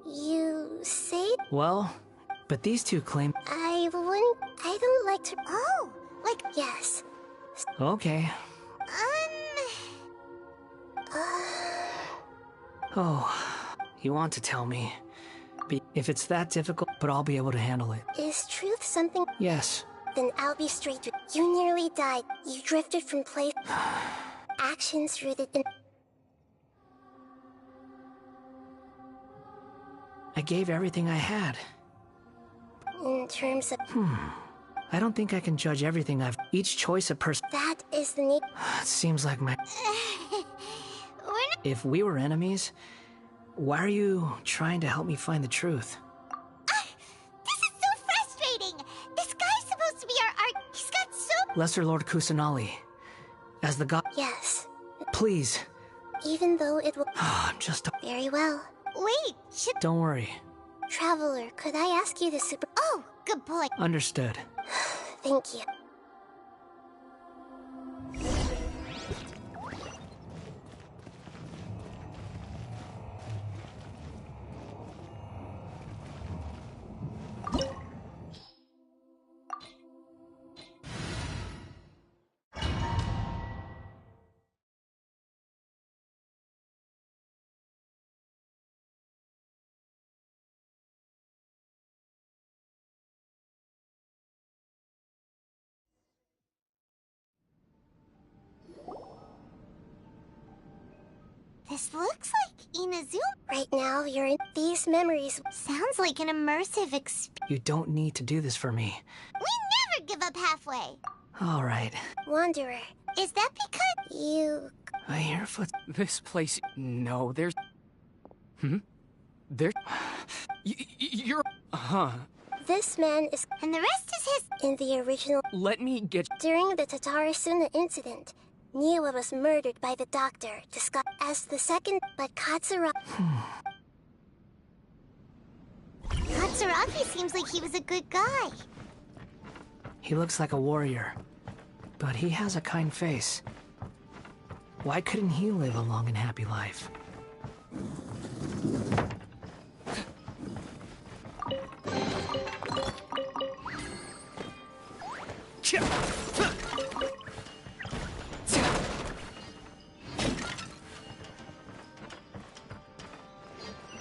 You say? Well, but these two claim... I don't like to... Oh, like... Yes. Okay. Oh, you want to tell me. If it's that difficult, but I'll be able to handle it. Is truth something? Yes. Then I'll be straight with you. You nearly died. You drifted from place... Actions rooted in... I gave everything I had. In terms of... I don't think I can judge everything I've... Each choice a person... That is the need... It seems like my... If we were enemies, why are you trying to help me find the truth? This is so frustrating! This guy's supposed to be our... He's got so... Lesser Lord Kusanali. As the god... Yes. Please. Even though it will... Just... Very well. Wait, Don't worry. Traveler, could I ask you to super... Oh, good point. Understood. Thank you. This looks like Inazuma. Right now, you're in these memories. Sounds like an immersive experience. You don't need to do this for me. We never give up halfway. All right. Wanderer. Is that because you... I hear foot... This place... No, there's... There... You're... Huh. This man is... And the rest is his... In the original... Let me get... During the Tatarasuna incident, Niwa was murdered by the doctor, disguised as the second, but Katsuragi... Katsuragi Zafi seems like he was a good guy. He looks like a warrior, but he has a kind face. Why couldn't he live a long and happy life?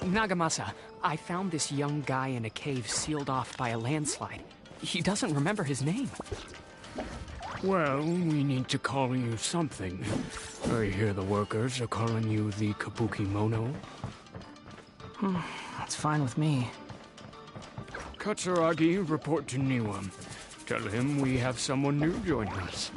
Nagamasa, I found this young guy in a cave sealed off by a landslide. He doesn't remember his name. Well, we need to call you something. I hear the workers are calling you the Kabuki Mono. That's fine with me. Katsuragi, report to Niwa. Tell him we have someone new joining us.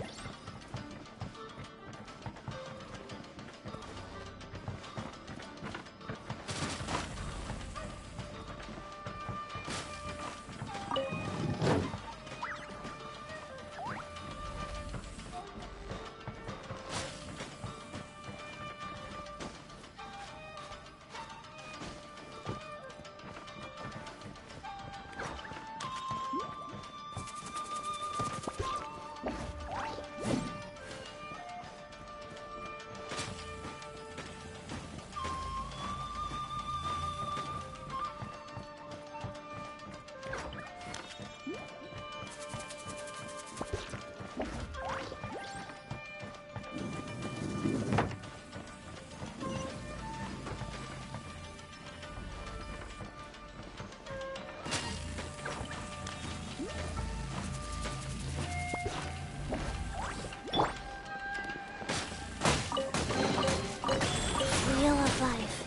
Wheel of Life.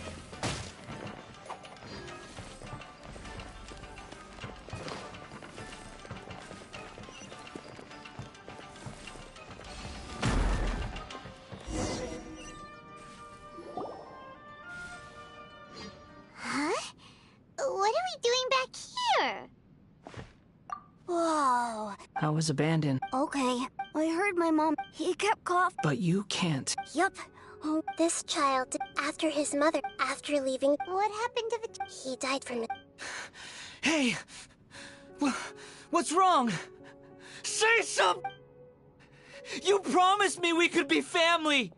Huh? What are we doing back here? Whoa. I was abandoned, Okay. I heard my mom. He kept coughing. but you can't. Yup. Oh, this child, after his mother, after leaving. What happened to the... He died from it. Hey! What's wrong? Say something! You promised me we could be family!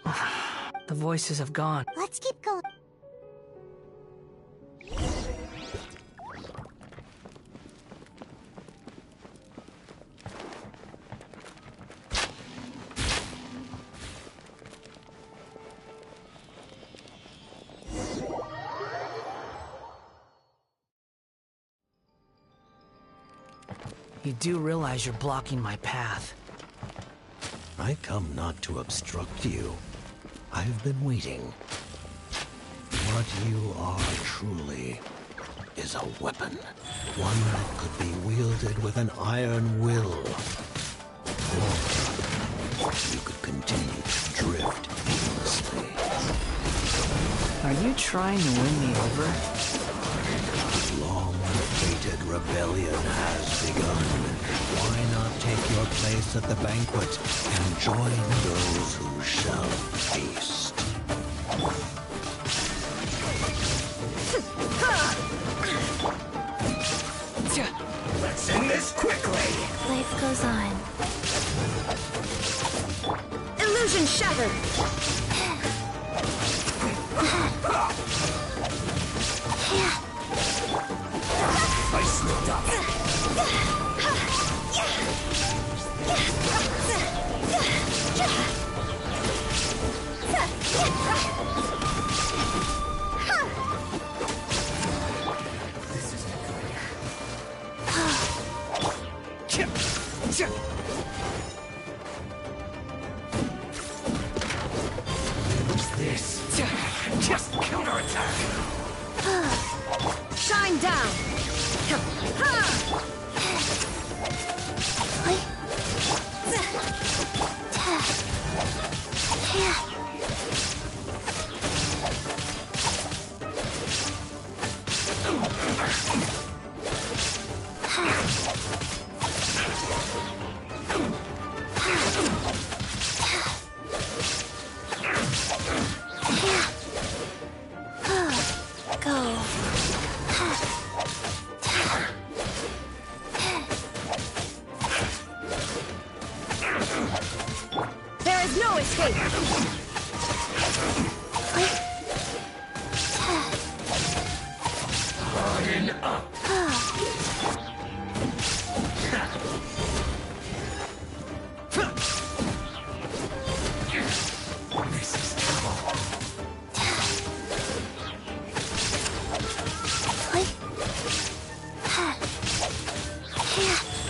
The voices have gone. Let's keep going. You do realize you're blocking my path. I come not to obstruct you. I've been waiting. What you are truly is a weapon. One that could be wielded with an iron will. Or you could continue to drift aimlessly. Are you trying to win me over? Long-fated rebellion has begun. Why not take your place at the banquet and join those who shall feast? Let's end this quickly. Life goes on. Illusion shattered. I slipped up. This isn't good. What's this? Just counterattack. Shine down. Go. There is no escape! Harden up. This is trouble.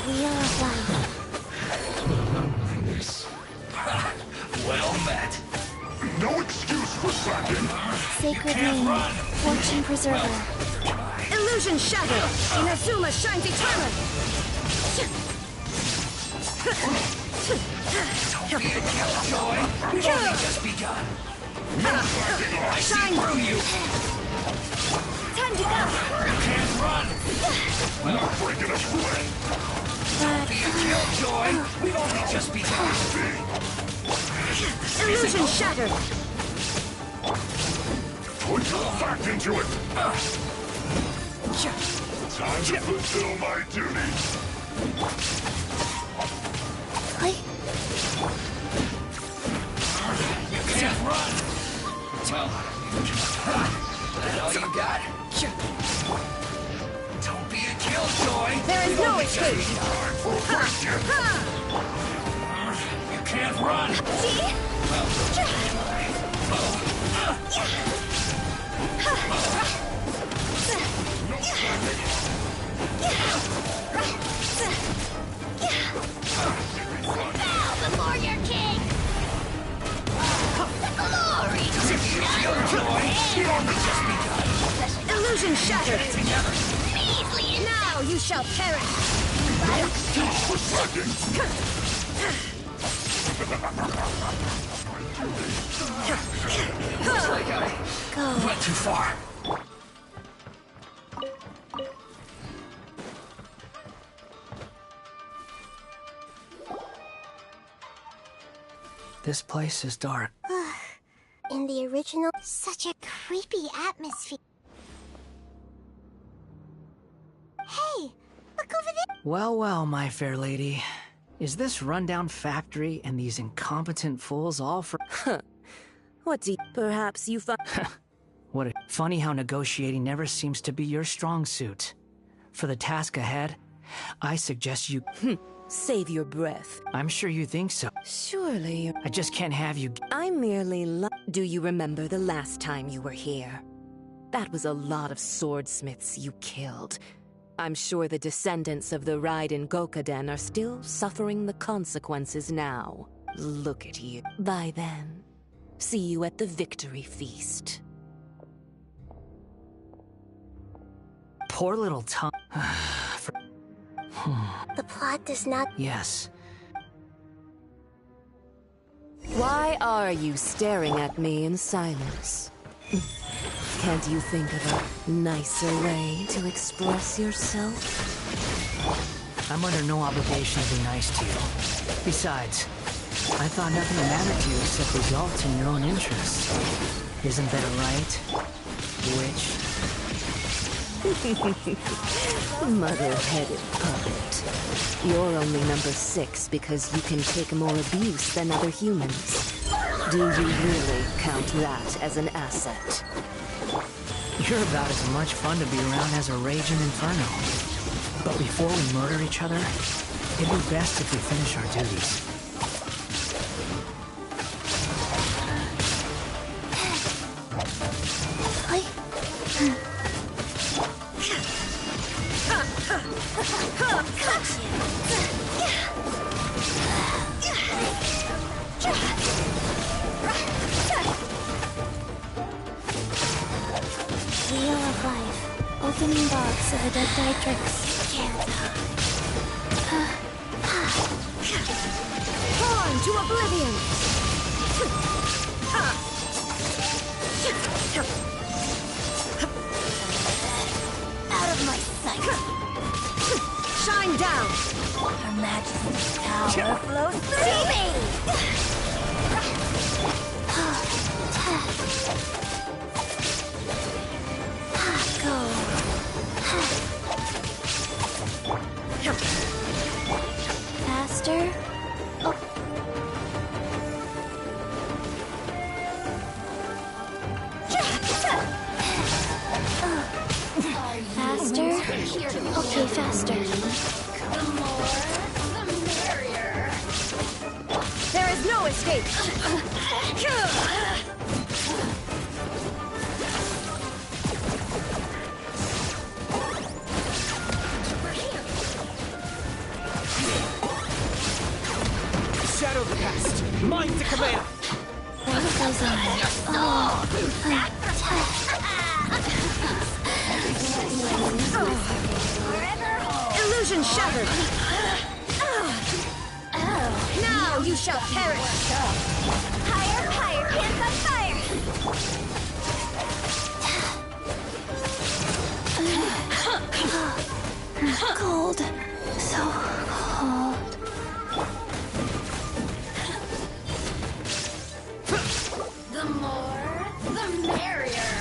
Wheel of life. Well met. No excuse for slacking. Sacred name. Fortune preserver. Illusion shattered! Inazuma shines eternal! Don't be a killjoy. We've only just begun. I see through you. Time to go! You can't run. Not breaking us away. Don't be a killjoy. We've only just begun. Illusion shattered! Put your back into it. Time to fulfill my duties. You can't run. Well, that all you got? Don't be a killjoy. There is no escape. You can't run. See? Bow before your king! The glory! Illusion shattered! Measly! Now you shall perish! No excuse for slacking. Looks like I went too far. This place is dark. In the original, Such a creepy atmosphere. Hey, look over there. Well, well, my fair lady. Is this rundown factory and these incompetent fools all for— What's he? Perhaps you find. What funny how negotiating never seems to be your strong suit. For the task ahead, I suggest you— Save your breath. I'm sure you think so. Surely. I just can't have you— I merely Do you remember the last time you were here? That was a lot of swordsmiths you killed. I'm sure the descendants of the Raiden Gokaden are still suffering the consequences now. Look at you. By then, see you at the victory feast. Poor little Tom. the plot does not. Yes. Why are you staring at me in silence? Can't you think of a nicer way to express yourself? I'm under no obligation to be nice to you. Besides, I thought nothing mattered to you except results in your own interests. Isn't that right, witch? Mother-headed puppet. You're only number 6 because you can take more abuse than other humans. Do you really count that as an asset? You're about as much fun to be around as a raging inferno. But before we murder each other, it'd be best if we finish our duties. Wheel of Life. Opening box of the Dead Dietrix. Born to oblivion! Out of my sight. Shine down! Her Majesty's power flows through me! faster. The more, the merrier. There is no escape. Shadow of the past. Mind to command. What goes on? Illusion shattered. Now you shall perish. Higher, higher, hands on fire. Cold. So cold. The more, the merrier.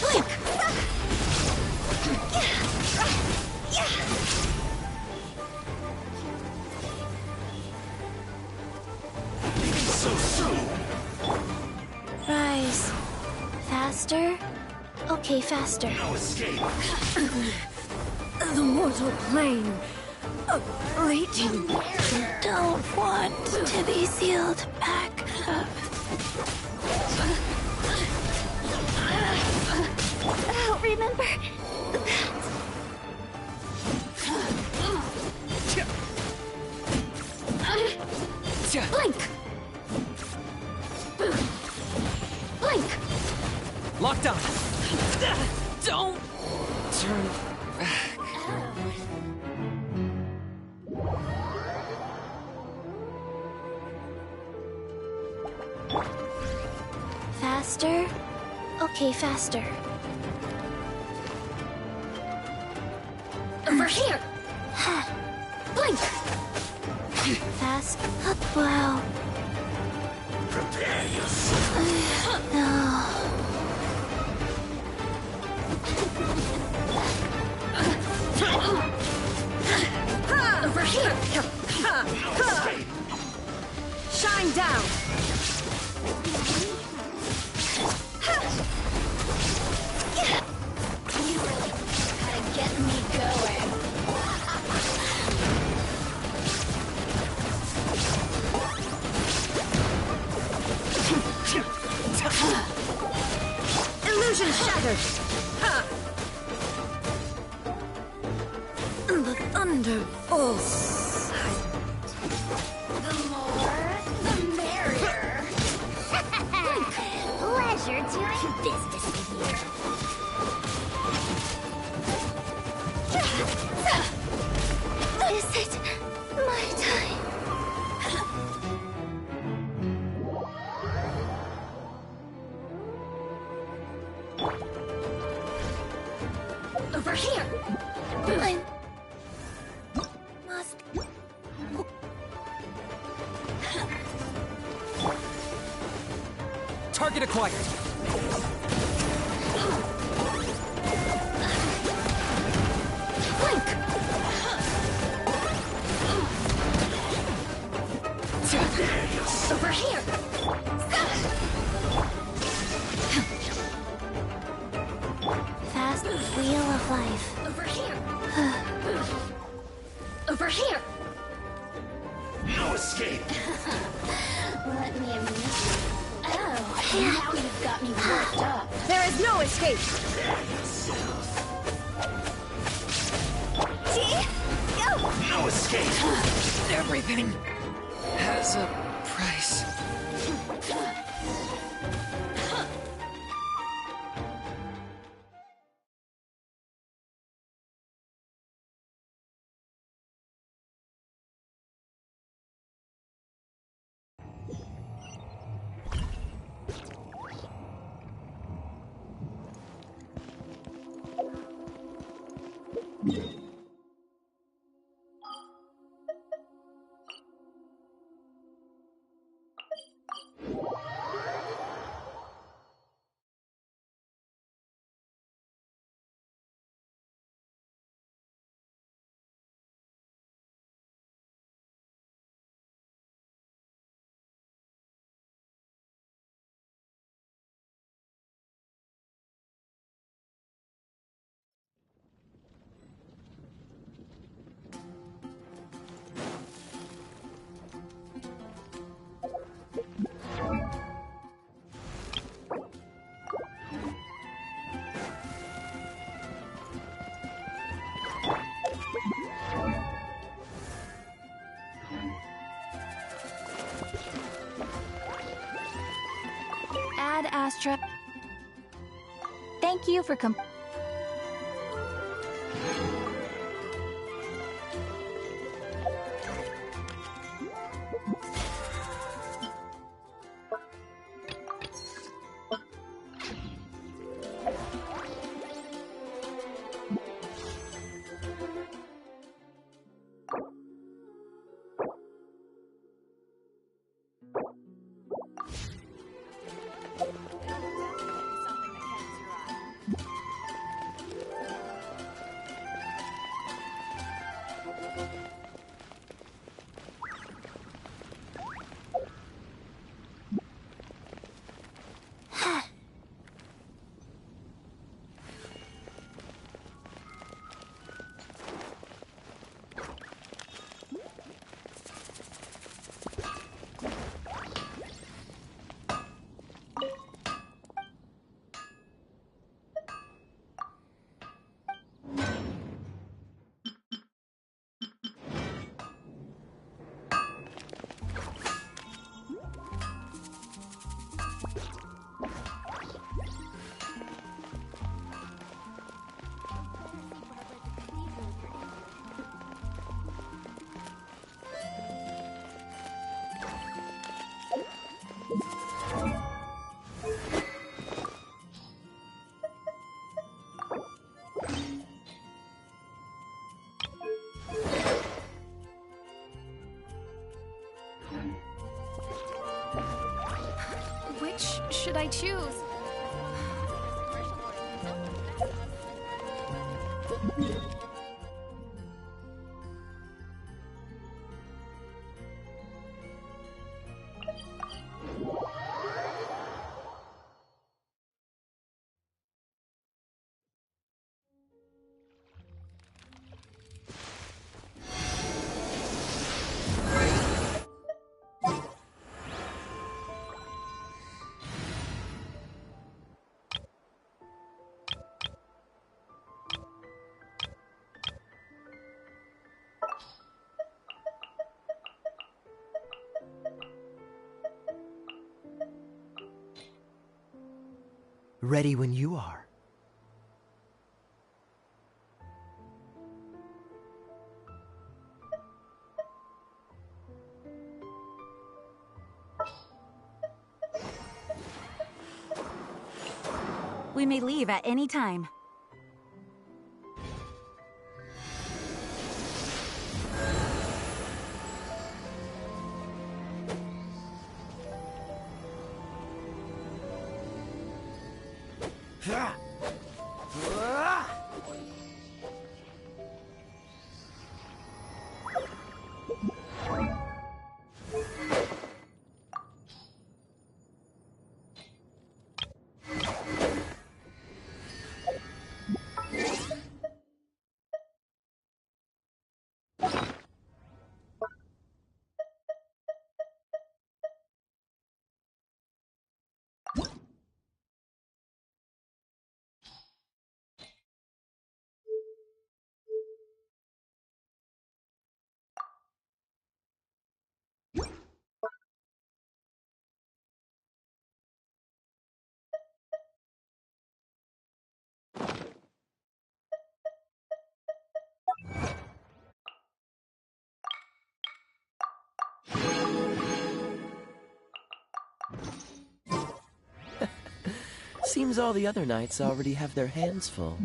Blink. So soon. Rise. Faster? Okay, faster. No escape. The mortal plane. Waiting. Don't want to be sealed back up. Oh, remember that. Blink. Blink. Locked on. Don't turn back. Faster? Okay, faster. Over here. Blink. Fast. Wow. Prepare yourself. No. Over here. Shine down. You really gotta get me going. Illusion shattered. The thunder falls. The more, the merrier. Pleasure doing business with Is it my time? Over here. I must. Target acquired. Blink. Over here. Fast wheel of life. Over here. Over here. No escape. Let me amuse you. Oh, now you've got me worked up. There is no escape. See? Go. No escape. Everything has a price. extra. Thank you for Which should I choose? Ready when you are. We may leave at any time. Seems all the other knights already have their hands full.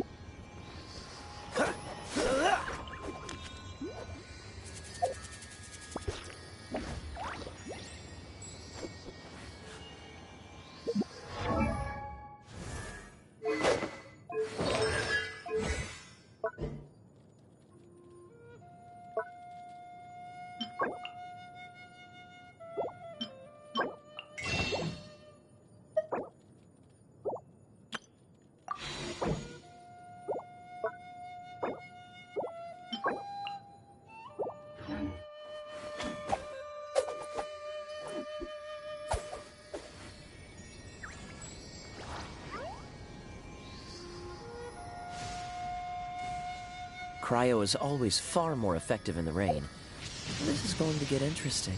Cryo is always far more effective in the rain. This is going to get interesting.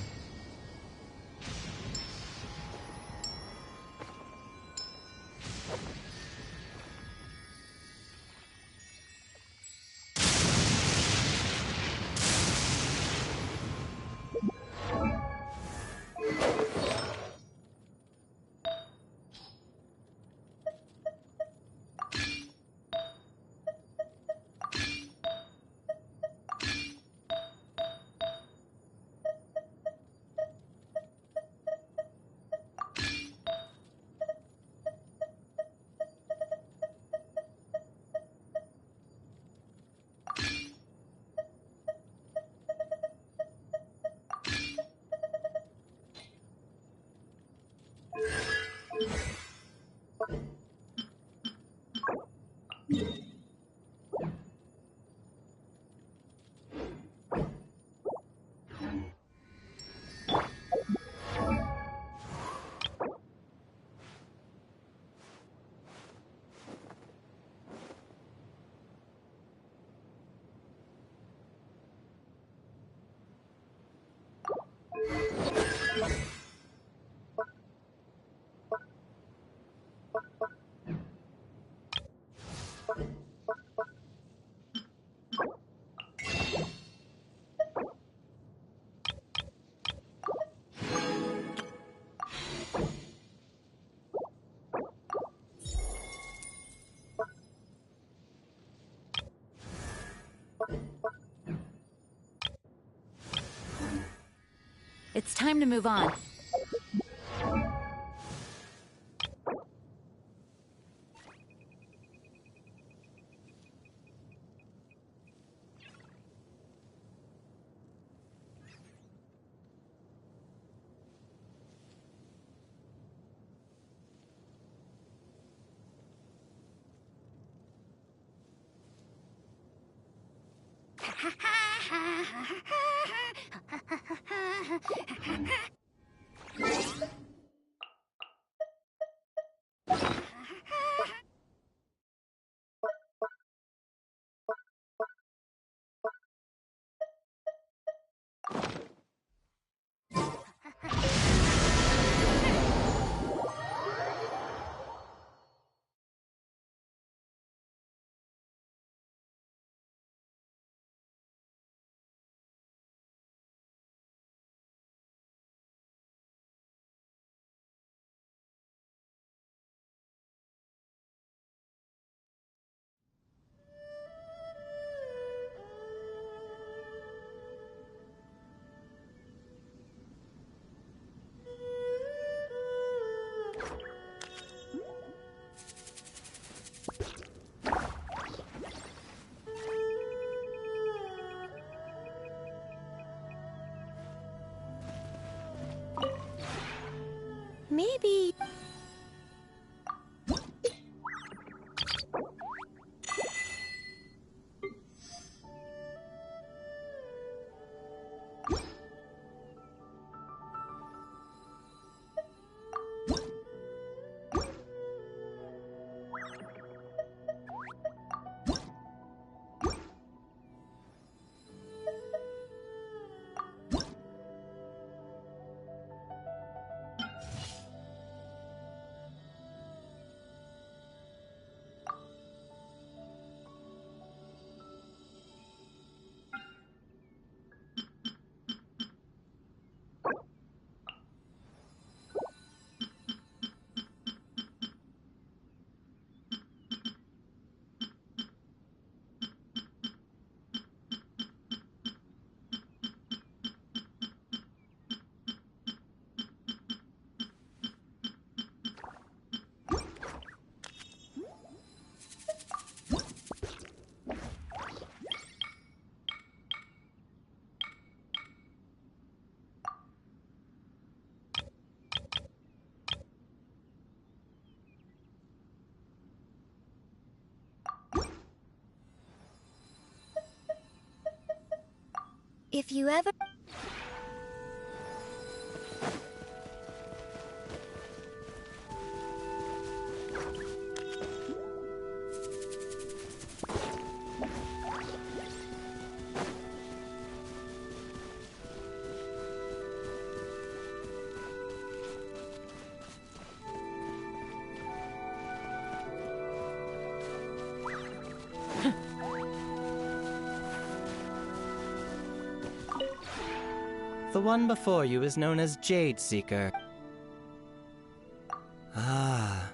It's time to move on. Maybe... If you ever... The one before you is known as Jade Seeker. Ah.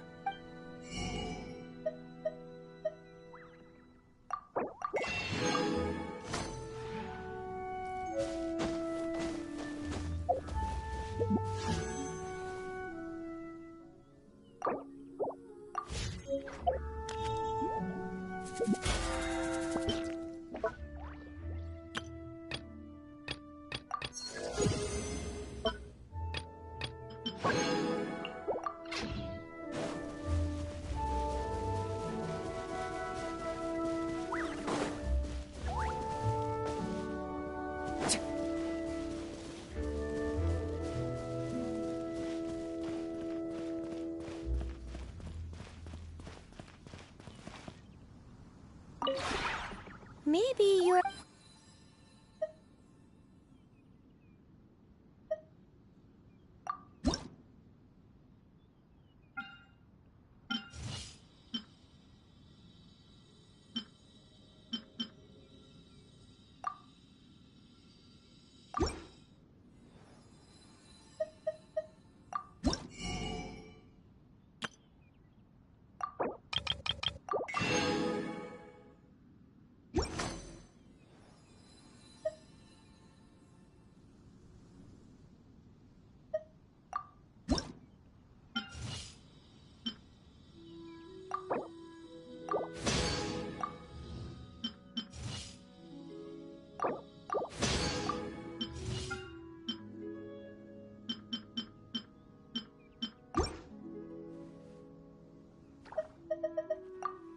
Maybe you're...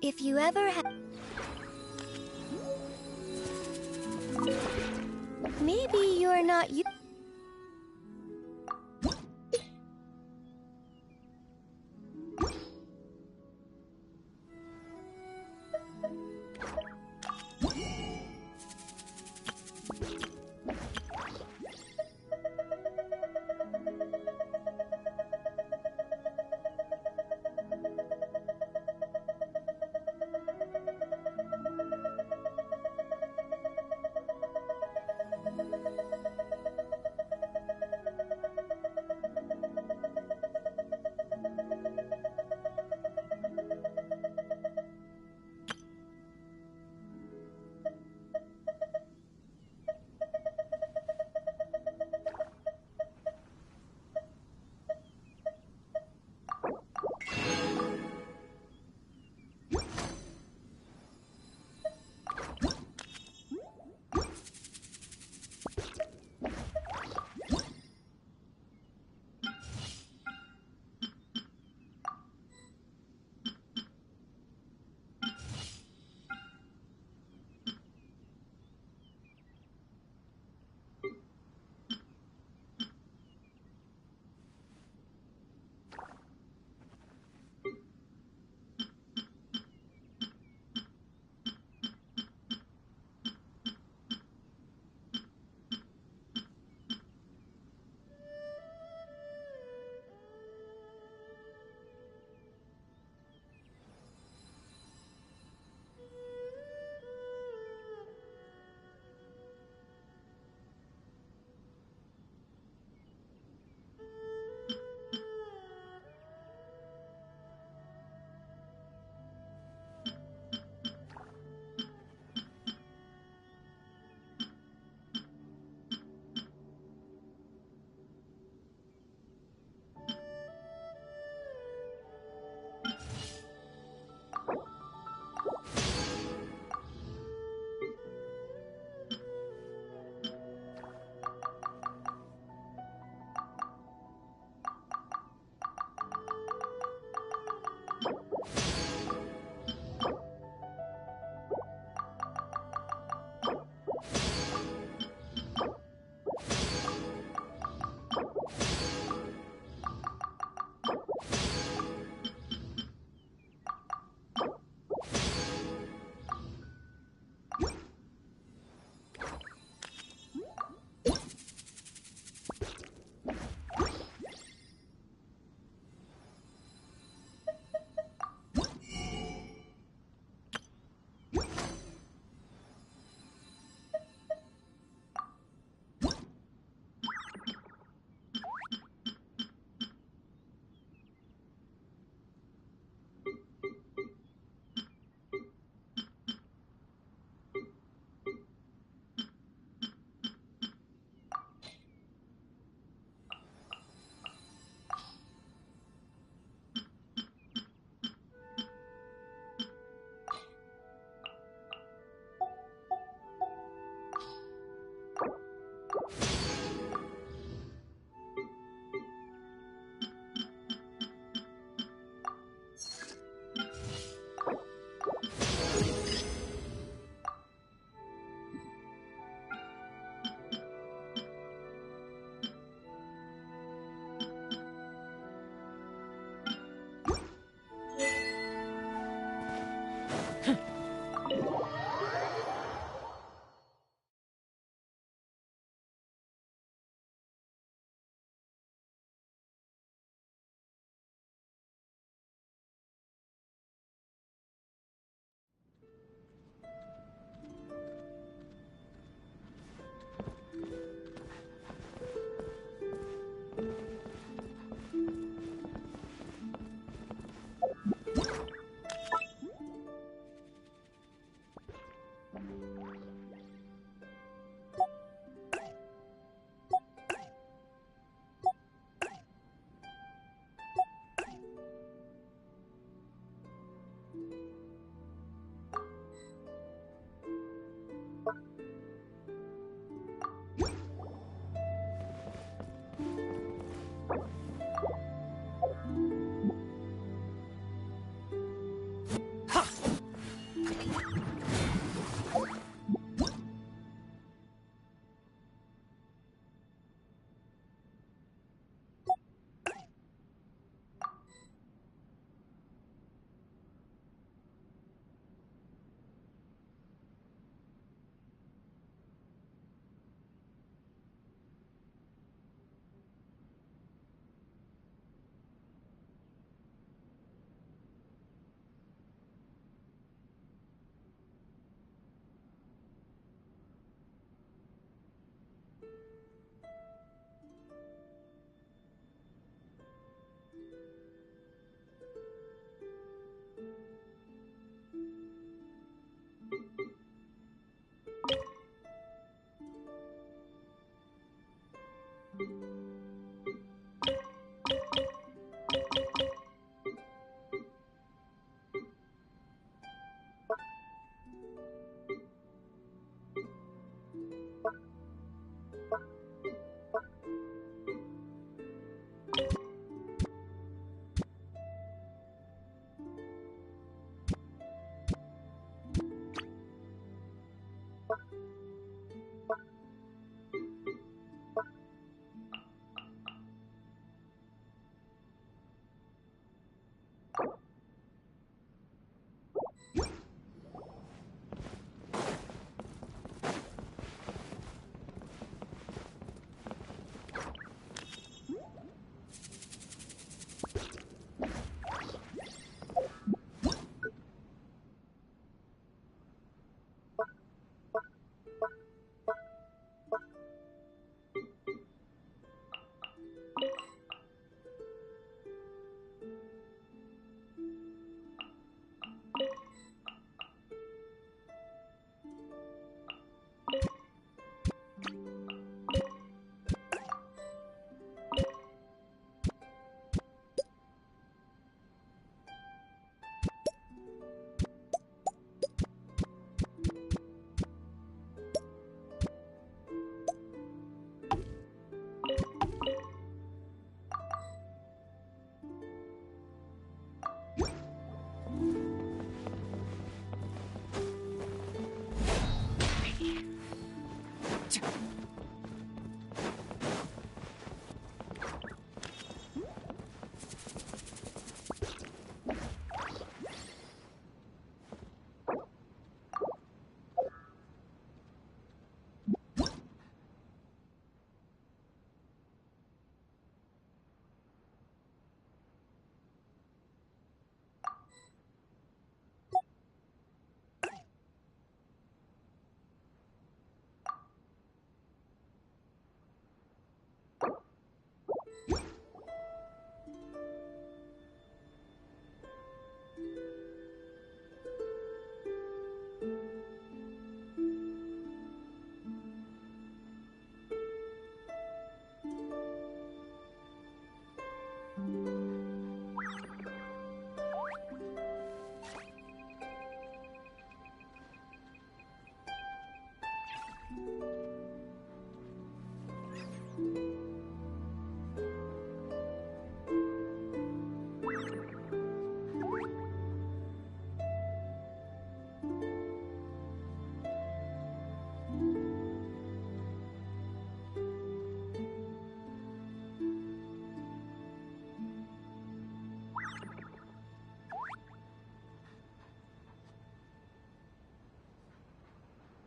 If you ever have... Maybe you're not you.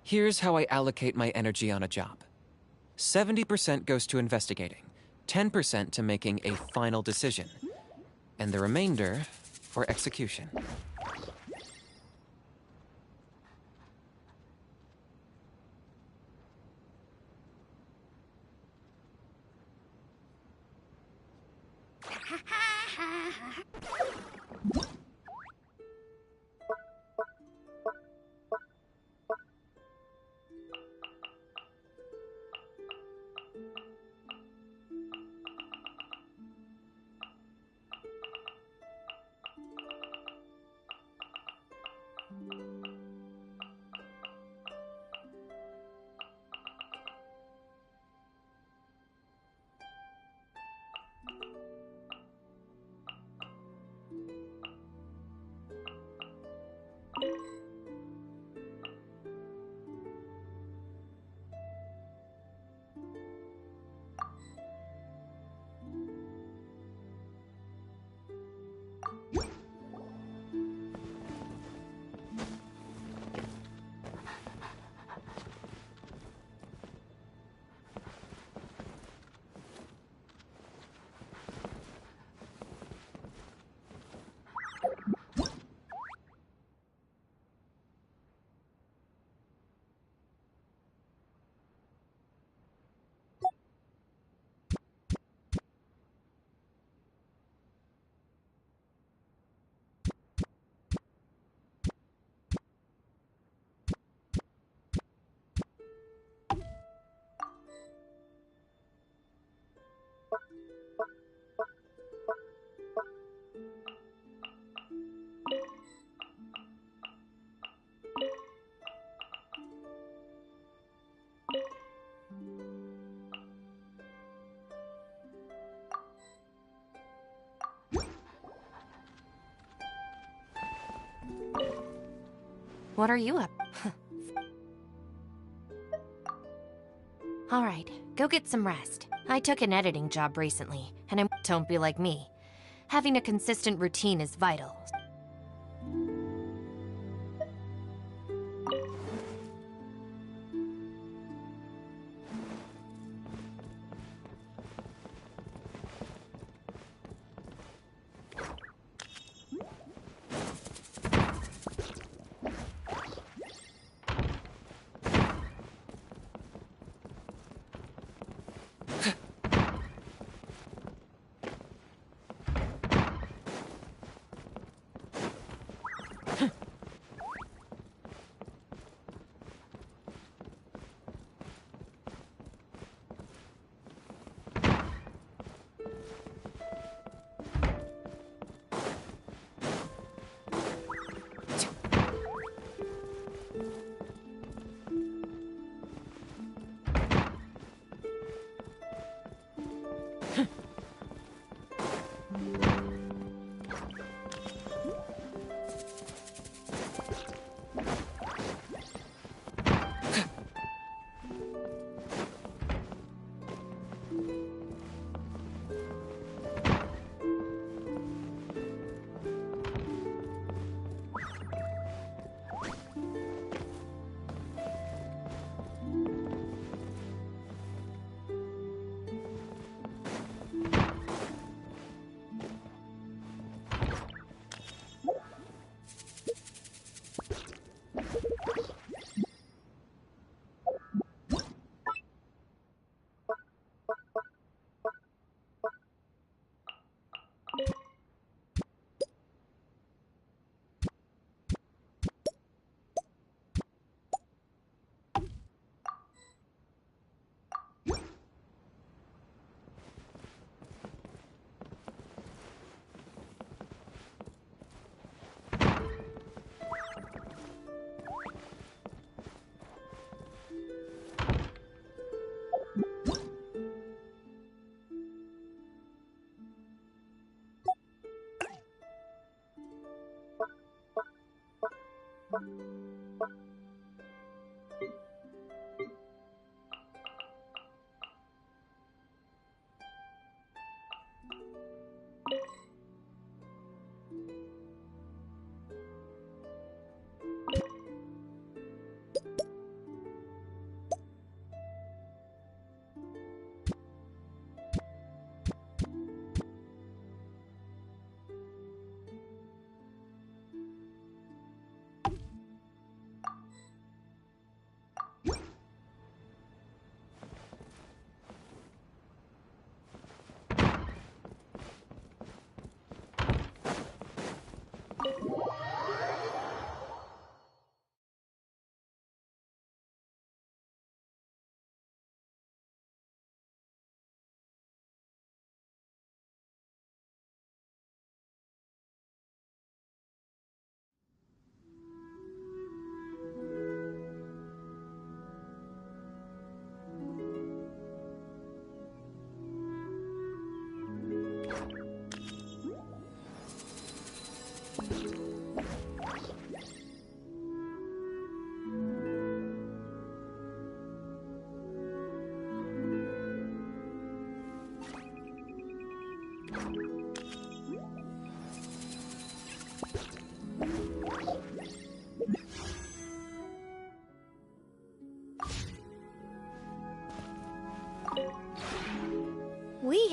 Here's how I allocate my energy on a job. 70% goes to investigating, 10% to making a final decision, and the remainder for execution. What are you up? Alright, go get some rest. I took an editing job recently, and don't be like me. Having a consistent routine is vital.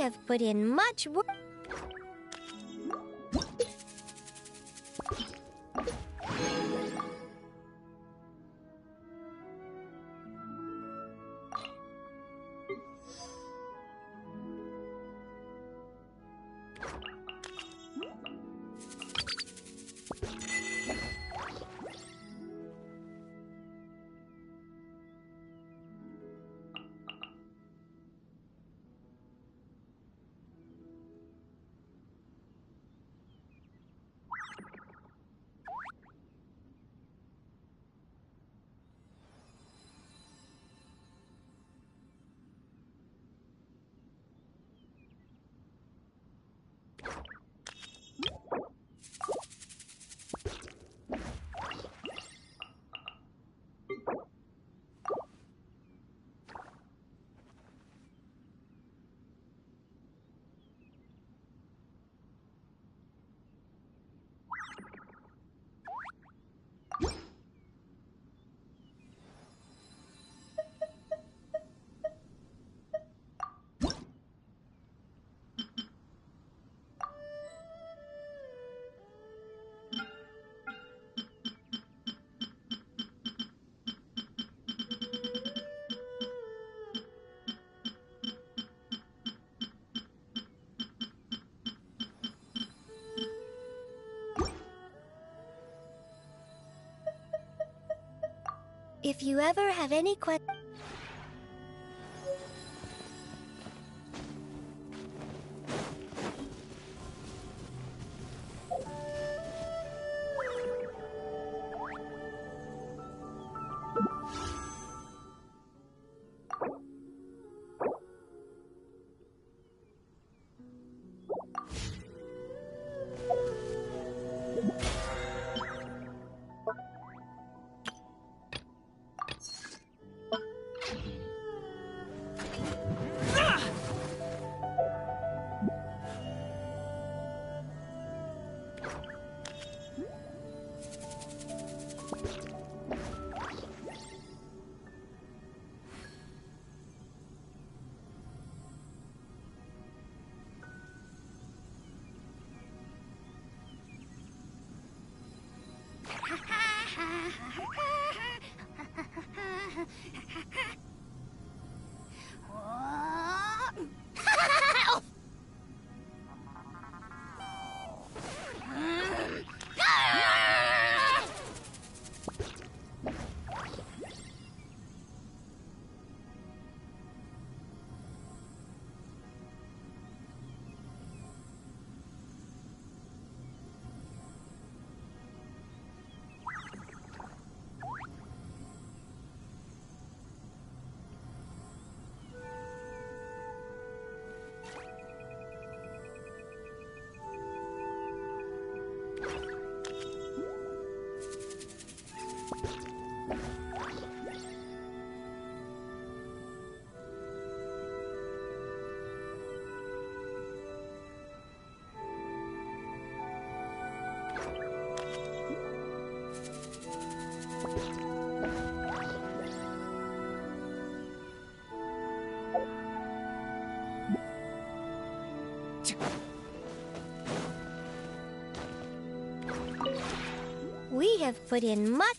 have put in much work. If you ever have any questions... We have put in much...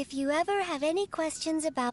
If you ever have any questions about...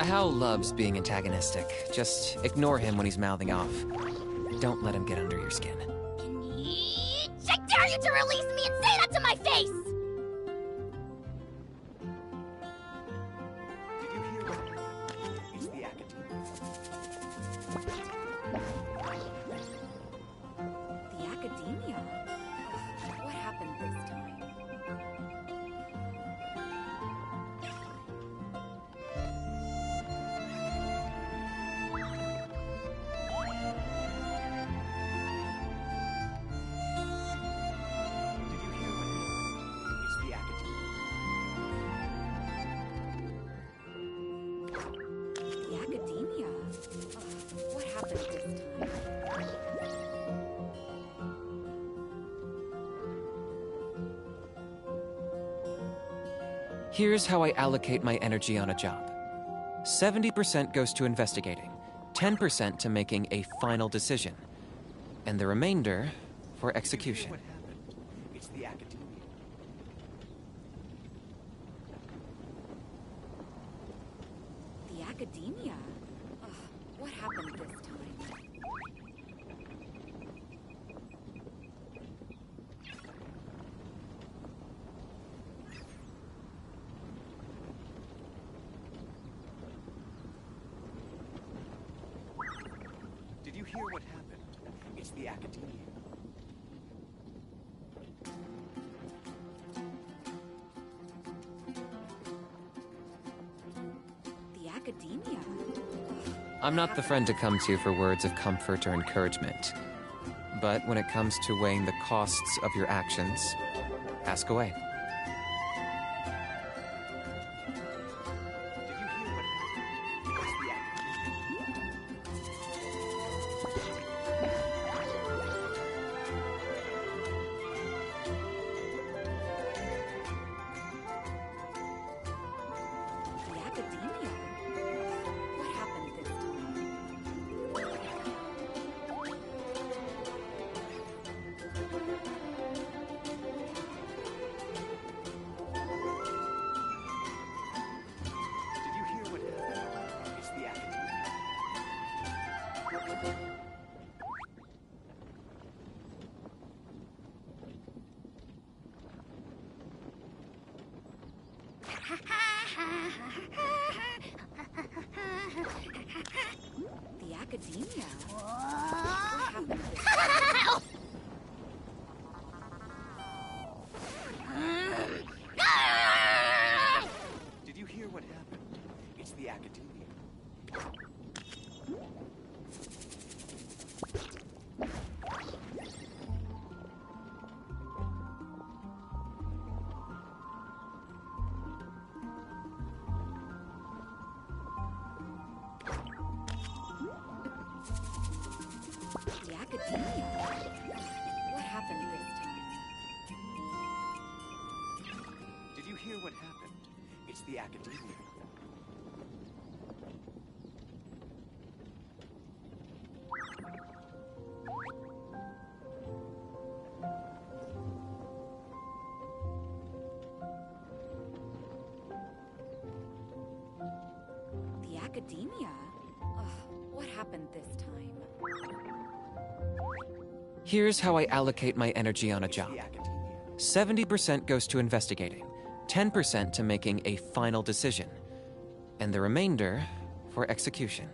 Hal loves being antagonistic. Just ignore him when he's mouthing off. Don't let him get under your skin. I dare you to release me and say that to my face! The Academia? What happened this time? The Academia? What happened this time? Here's how I allocate my energy on a job. 70% goes to investigating, 10% to making a final decision, and the remainder for execution. It's the Academia. The Academia? What happened this time? Did you hear what happened? It's the Academia. The Academia? I'm not the friend to come to for words of comfort or encouragement. But when it comes to weighing the costs of your actions, ask away. The Academia? What happened this time? Did you hear what happened? It's the Academia. The Academia? What happened this time? Did you hear what happened? It's the Academia. The Academia? What happened this time? academia? Ugh, what happened this time? Here's how I allocate my energy on a job. 70% goes to investigating, 10% to making a final decision, and the remainder for execution.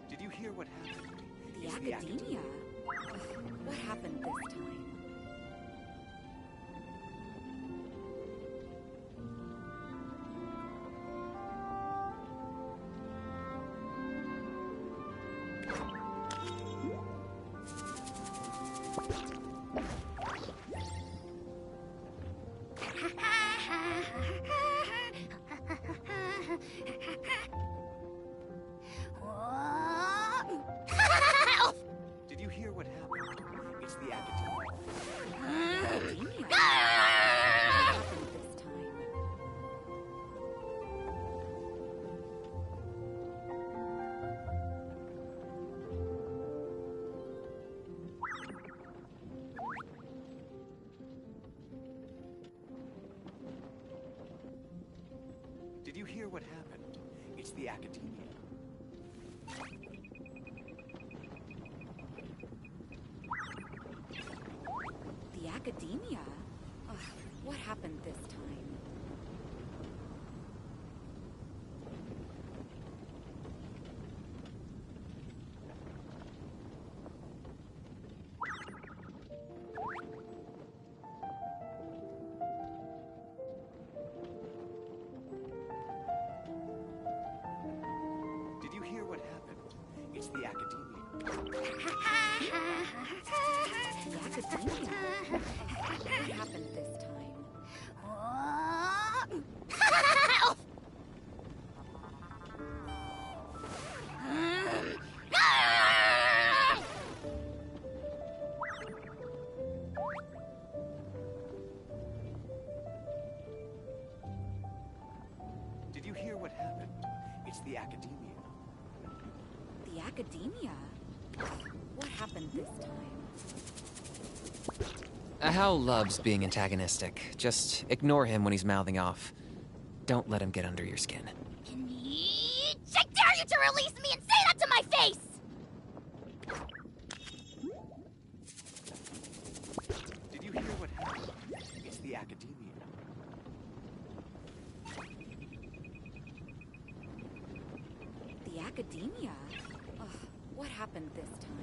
Did you hear what happened? The academia? Ugh, what happened this time? Did you hear what happened? It's the academia. Academia? What happened this time? Did you hear what happened? It's the academia. The academia? Ugh, what happened this time? Did you hear what happened? It's the academia. The academia? What happened this time? Did you hear what happened? It's the academia. The academia? What happened this time? Hal loves being antagonistic. Just ignore him when he's mouthing off. Don't let him get under your skin. I dare you to release me and say that to my face! Did you hear what happened? It's the academia. The academia? Ugh, what happened this time?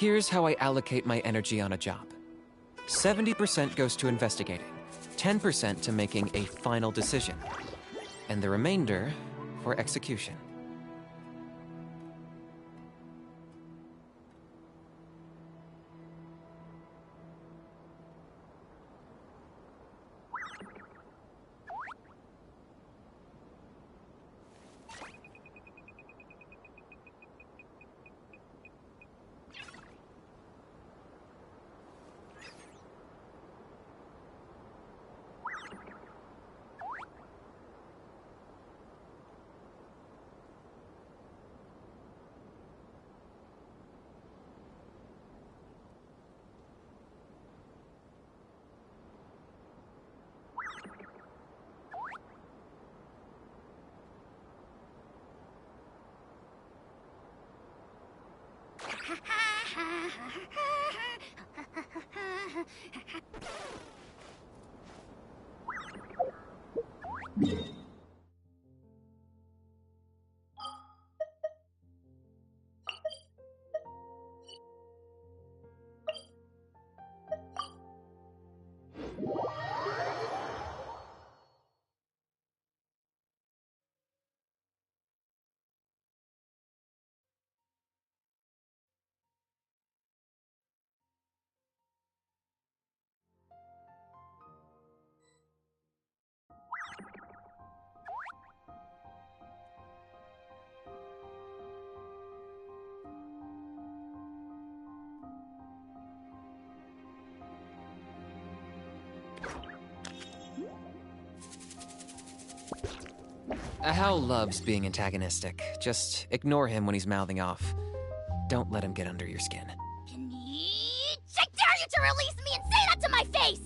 Here's how I allocate my energy on a job. 70% goes to investigating, 10% to making a final decision, and the remainder for execution. Hal loves being antagonistic. Just ignore him when he's mouthing off. Don't let him get under your skin. I dare you to release me and say that to my face!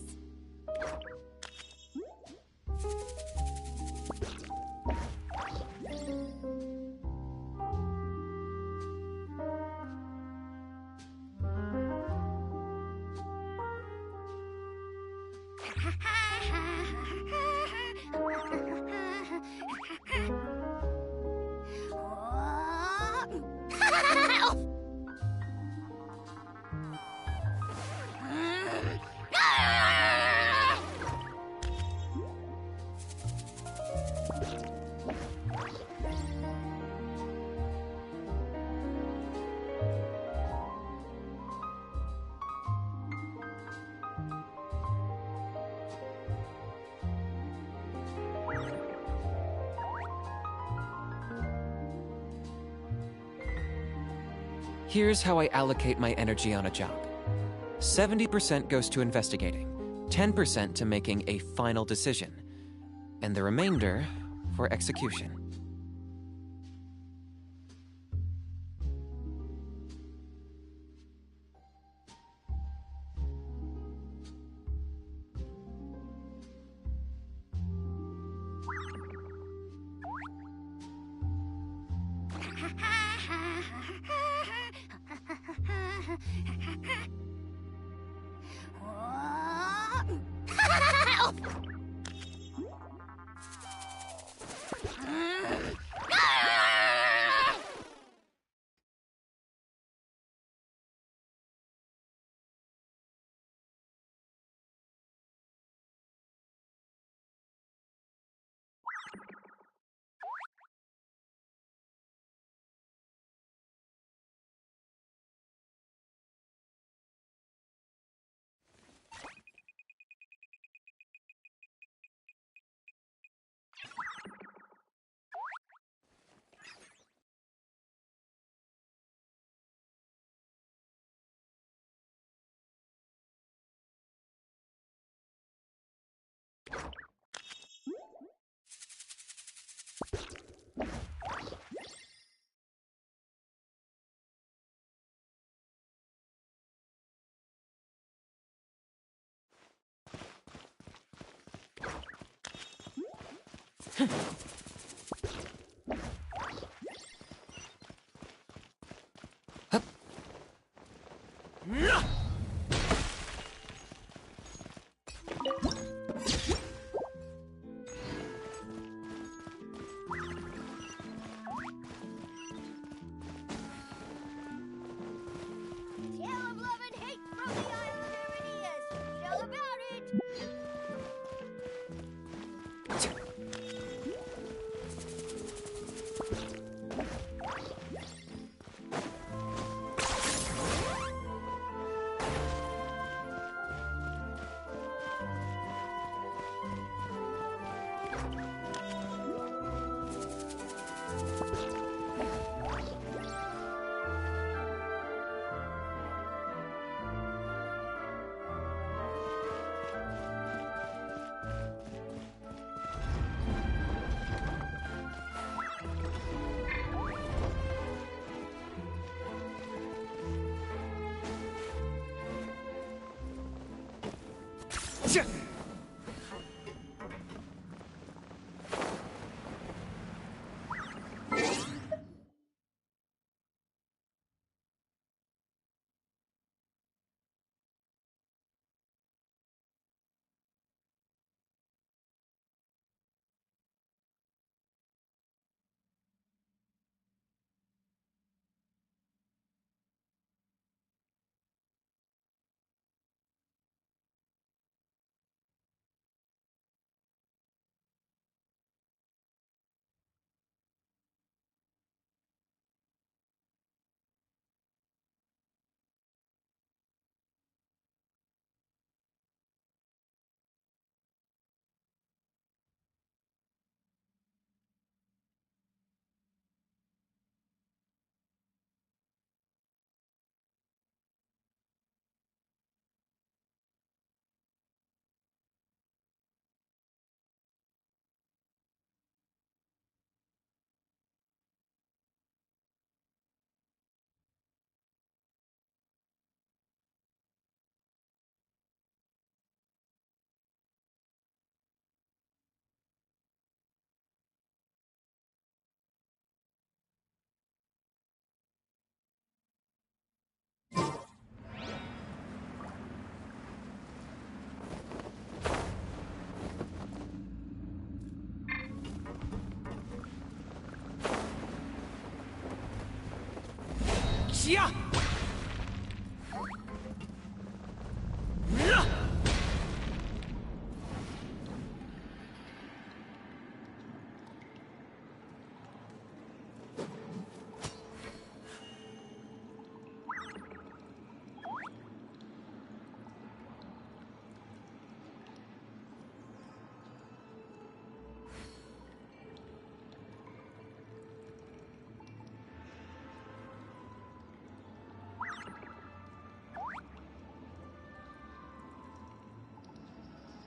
Here's how I allocate my energy on a job. 70% goes to investigating, 10% to making a final decision, and the remainder for execution. Tale of love and hate from the Isle of Iridius. Read all about it. Yeah.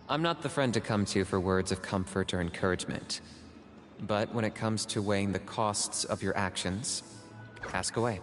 I'm not the friend to come to for words of comfort or encouragement. But when it comes to weighing the costs of your actions, ask away.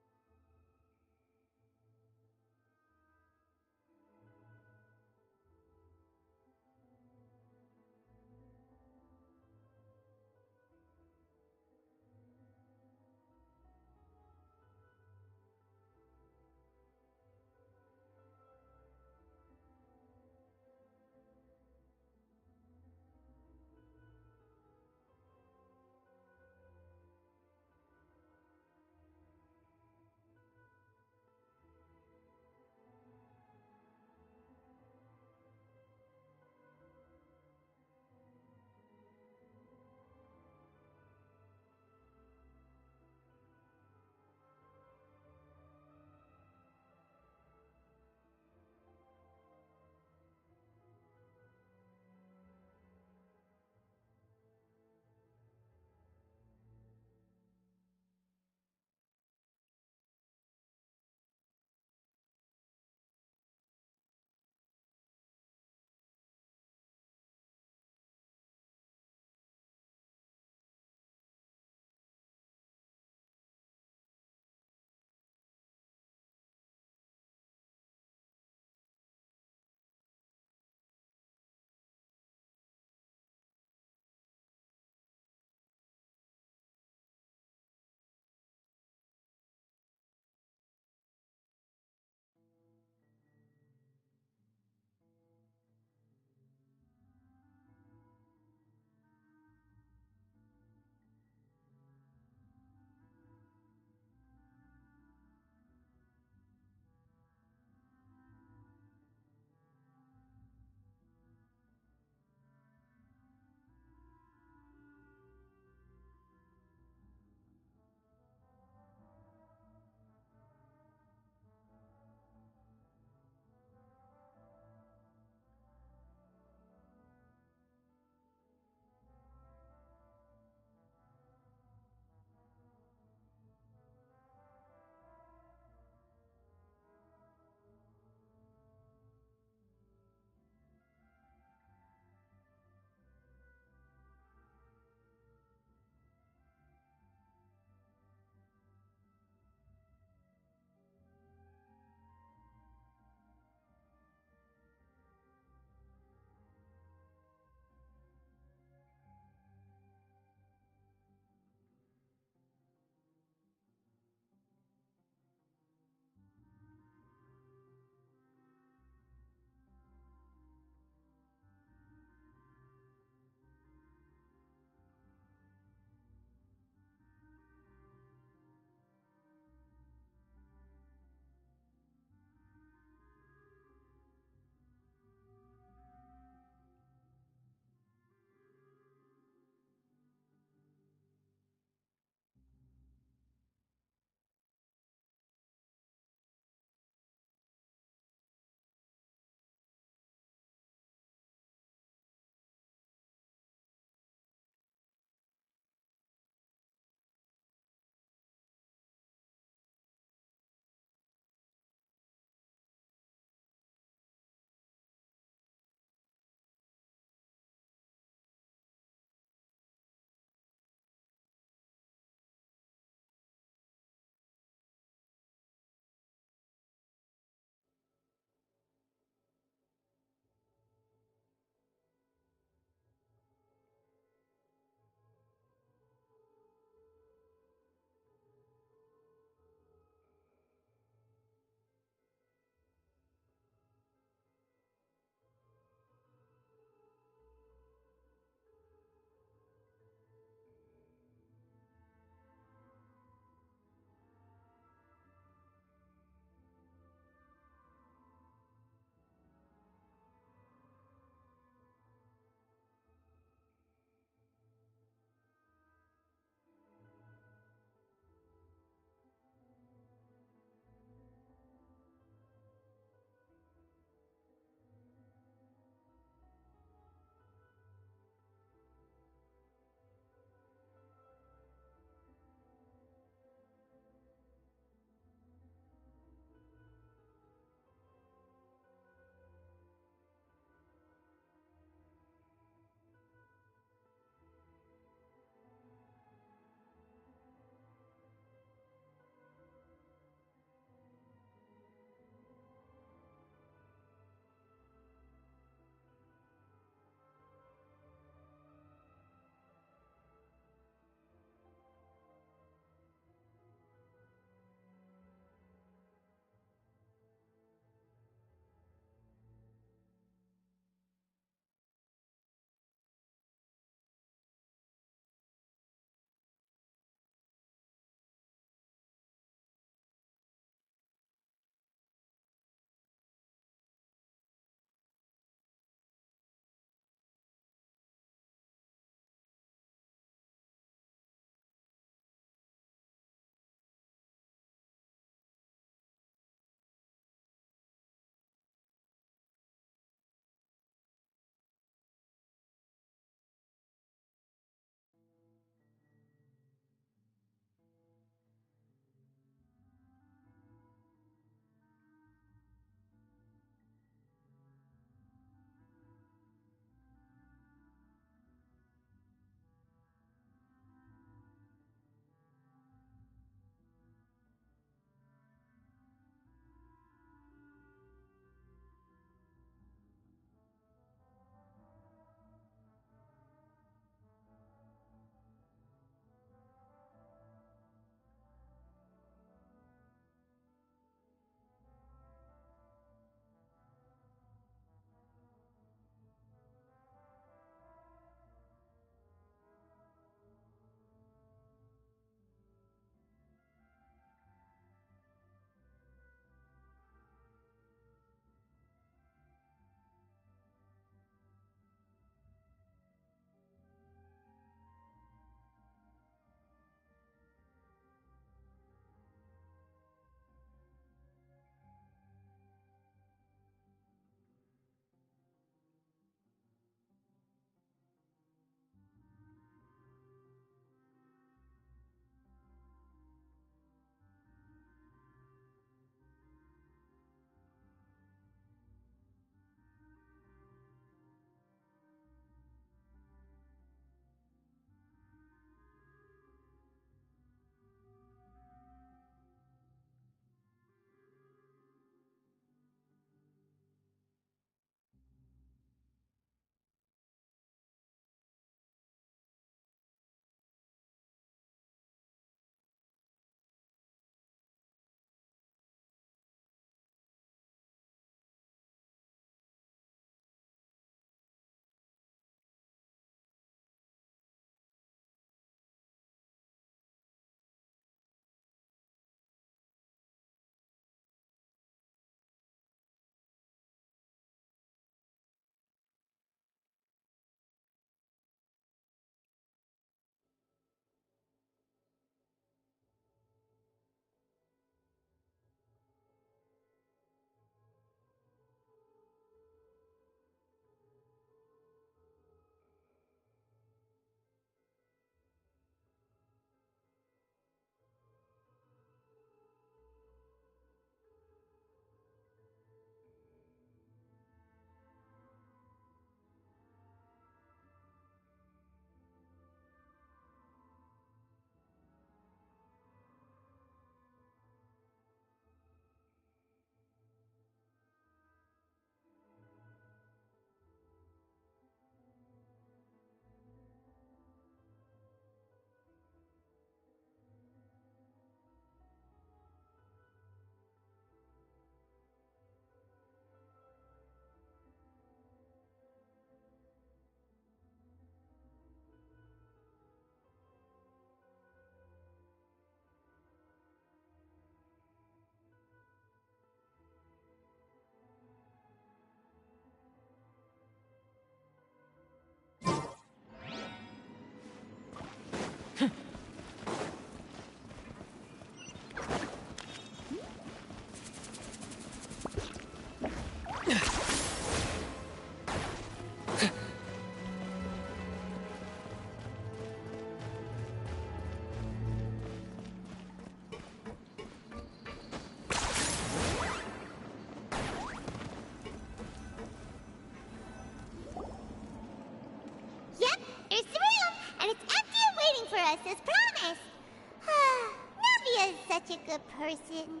good person.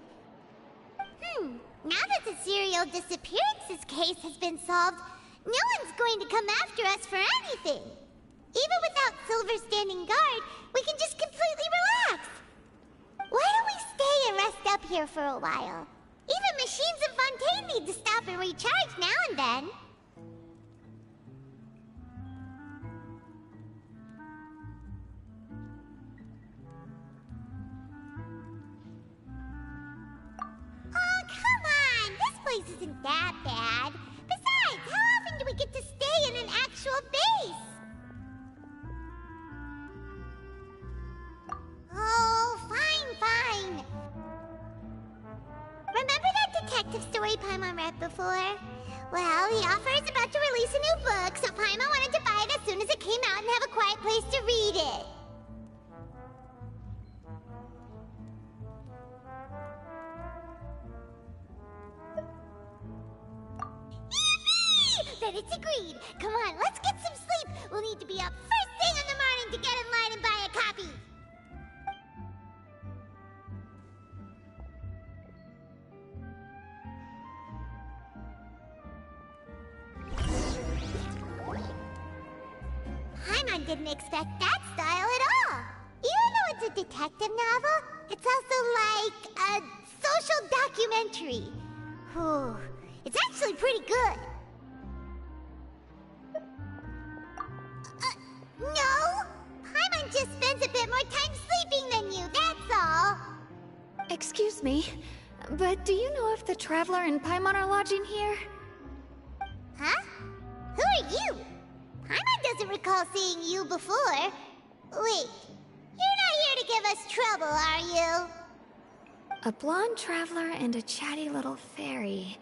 Now that the serial disappearances case has been solved, no one's going to come after us for anything. Even without Silver standing guard, we can just completely relax. Why don't we stay and rest up here for a while? Even machines in Fontaine need to stop and recharge now and then. Oh, come on! This place isn't that bad. Besides, how often do we get to stay in an actual base? Oh, fine. Remember that detective story Paimon read before? Well, the author is about to release a new book, so Paimon wanted to buy it as soon as it came out and have a quiet place to read it. Yippee! Then it's agreed. Come on, let's get some sleep. We'll need to be up first thing in the morning to get in line and buy a copy. Paimon didn't expect that style at all. Even though it's a detective novel, it's also like a social documentary. Whew. It's actually pretty good. No! Paimon just spends a bit more time sleeping than you, that's all. Excuse me, but do you know if the Traveler and Paimon are lodging here? Huh? Who are you? Paimon doesn't recall seeing you before. Wait, you're not here to give us trouble, are you? A blonde traveler and a chatty little fairy.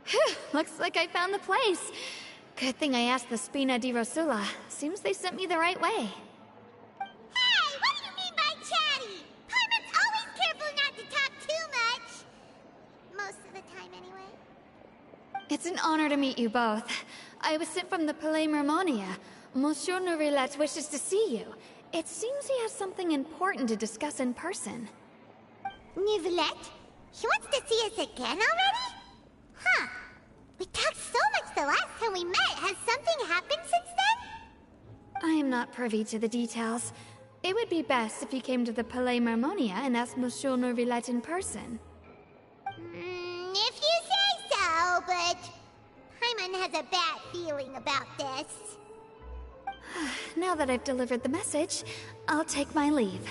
Whew, looks like I found the place. Good thing I asked the Spina di Rosula. Seems they sent me the right way. Hey, what do you mean by chatty? Paimon's always careful not to talk too much. Most of the time, anyway. It's an honor to meet you both. I was sent from the Palais Mermonia. Monsieur Neuvillette wishes to see you. It seems he has something important to discuss in person. Neuvillette? He wants to see us again already? Huh. We talked so much the last time we met. Has something happened since then? I am not privy to the details. It would be best if you came to the Palais Mermonia and asked Monsieur Neuvillette in person. If you say so, but Paimon has a bad feeling about this. Now that I've delivered the message, I'll take my leave.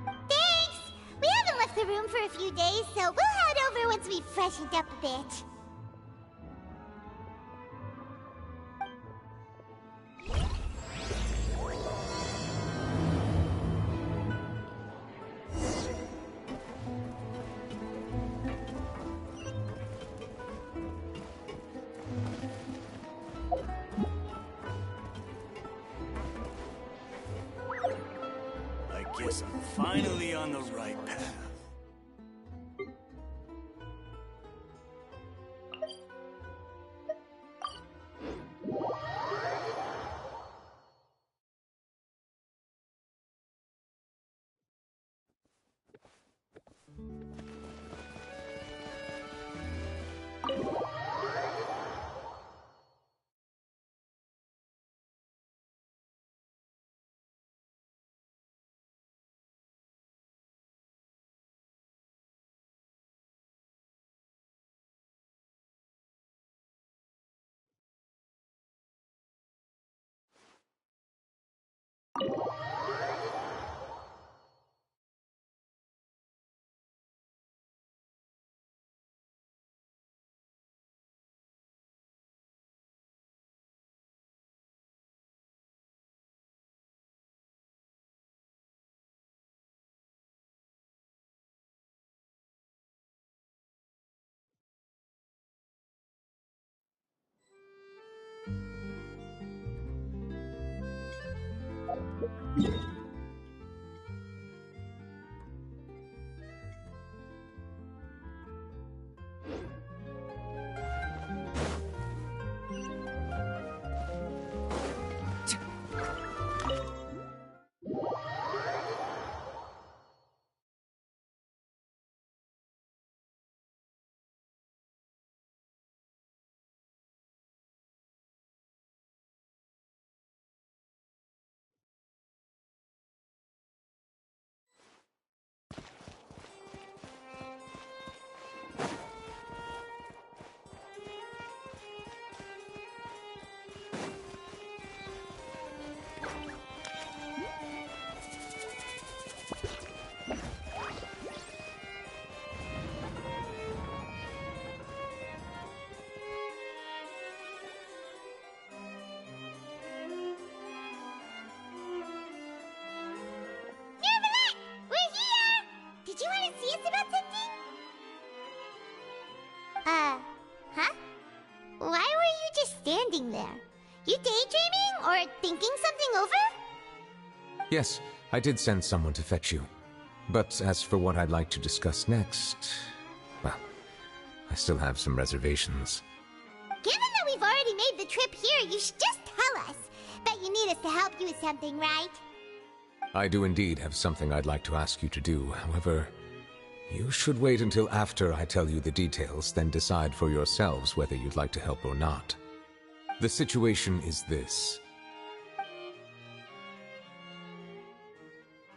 Thanks! We haven't left the room for a few days, so we'll head over once we've freshened up a bit. I guess I'm finally on the right path. Huh? Why were you just standing there? You daydreaming or thinking something over? Yes, I did send someone to fetch you. But as for what I'd like to discuss next, well, I still have some reservations. Given that we've already made the trip here, you should just tell us. Bet you need us to help you with something, right? I do indeed have something I'd like to ask you to do. However, you should wait until after I tell you the details, then decide for yourselves whether you'd like to help or not. The situation is this.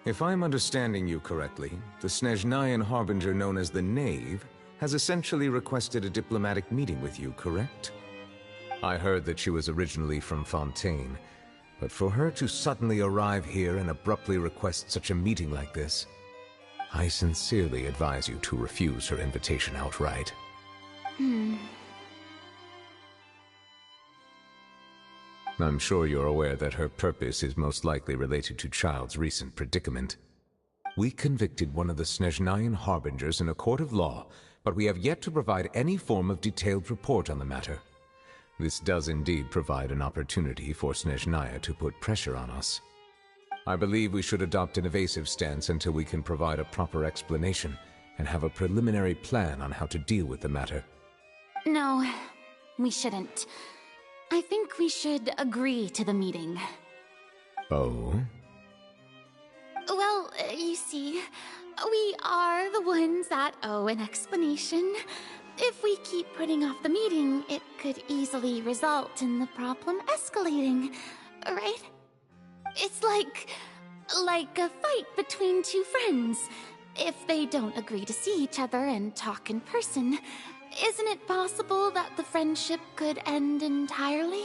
If I'm understanding you correctly, the Snezhnayan Harbinger known as the Knave has essentially requested a diplomatic meeting with you, correct? I heard that she was originally from Fontaine, but for her to suddenly arrive here and abruptly request such a meeting like this, I sincerely advise you to refuse her invitation outright. I'm sure you're aware that her purpose is most likely related to Child's recent predicament. We convicted one of the Snezhnayan Harbingers in a court of law, but we have yet to provide any form of detailed report on the matter. This does indeed provide an opportunity for Snezhnaya to put pressure on us. I believe we should adopt an evasive stance until we can provide a proper explanation and have a preliminary plan on how to deal with the matter. No, we shouldn't. I think we should agree to the meeting. Oh? Well, you see, we are the ones that owe an explanation. If we keep putting off the meeting, it could easily result in the problem escalating, right? It's like a fight between two friends. If they don't agree to see each other and talk in person, isn't it possible that the friendship could end entirely?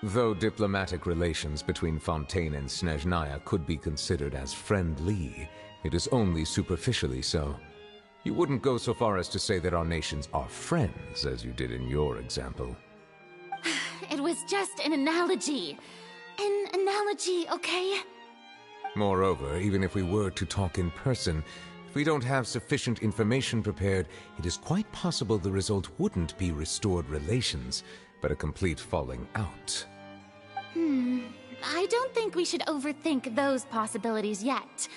Though diplomatic relations between Fontaine and Snezhnaya could be considered as friendly, it is only superficially so. You wouldn't go so far as to say that our nations are friends, as you did in your example. It was just an analogy. An analogy, okay? Moreover, even if we were to talk in person, if we don't have sufficient information prepared, it is quite possible the result wouldn't be restored relations, but a complete falling out. I don't think we should overthink those possibilities yet.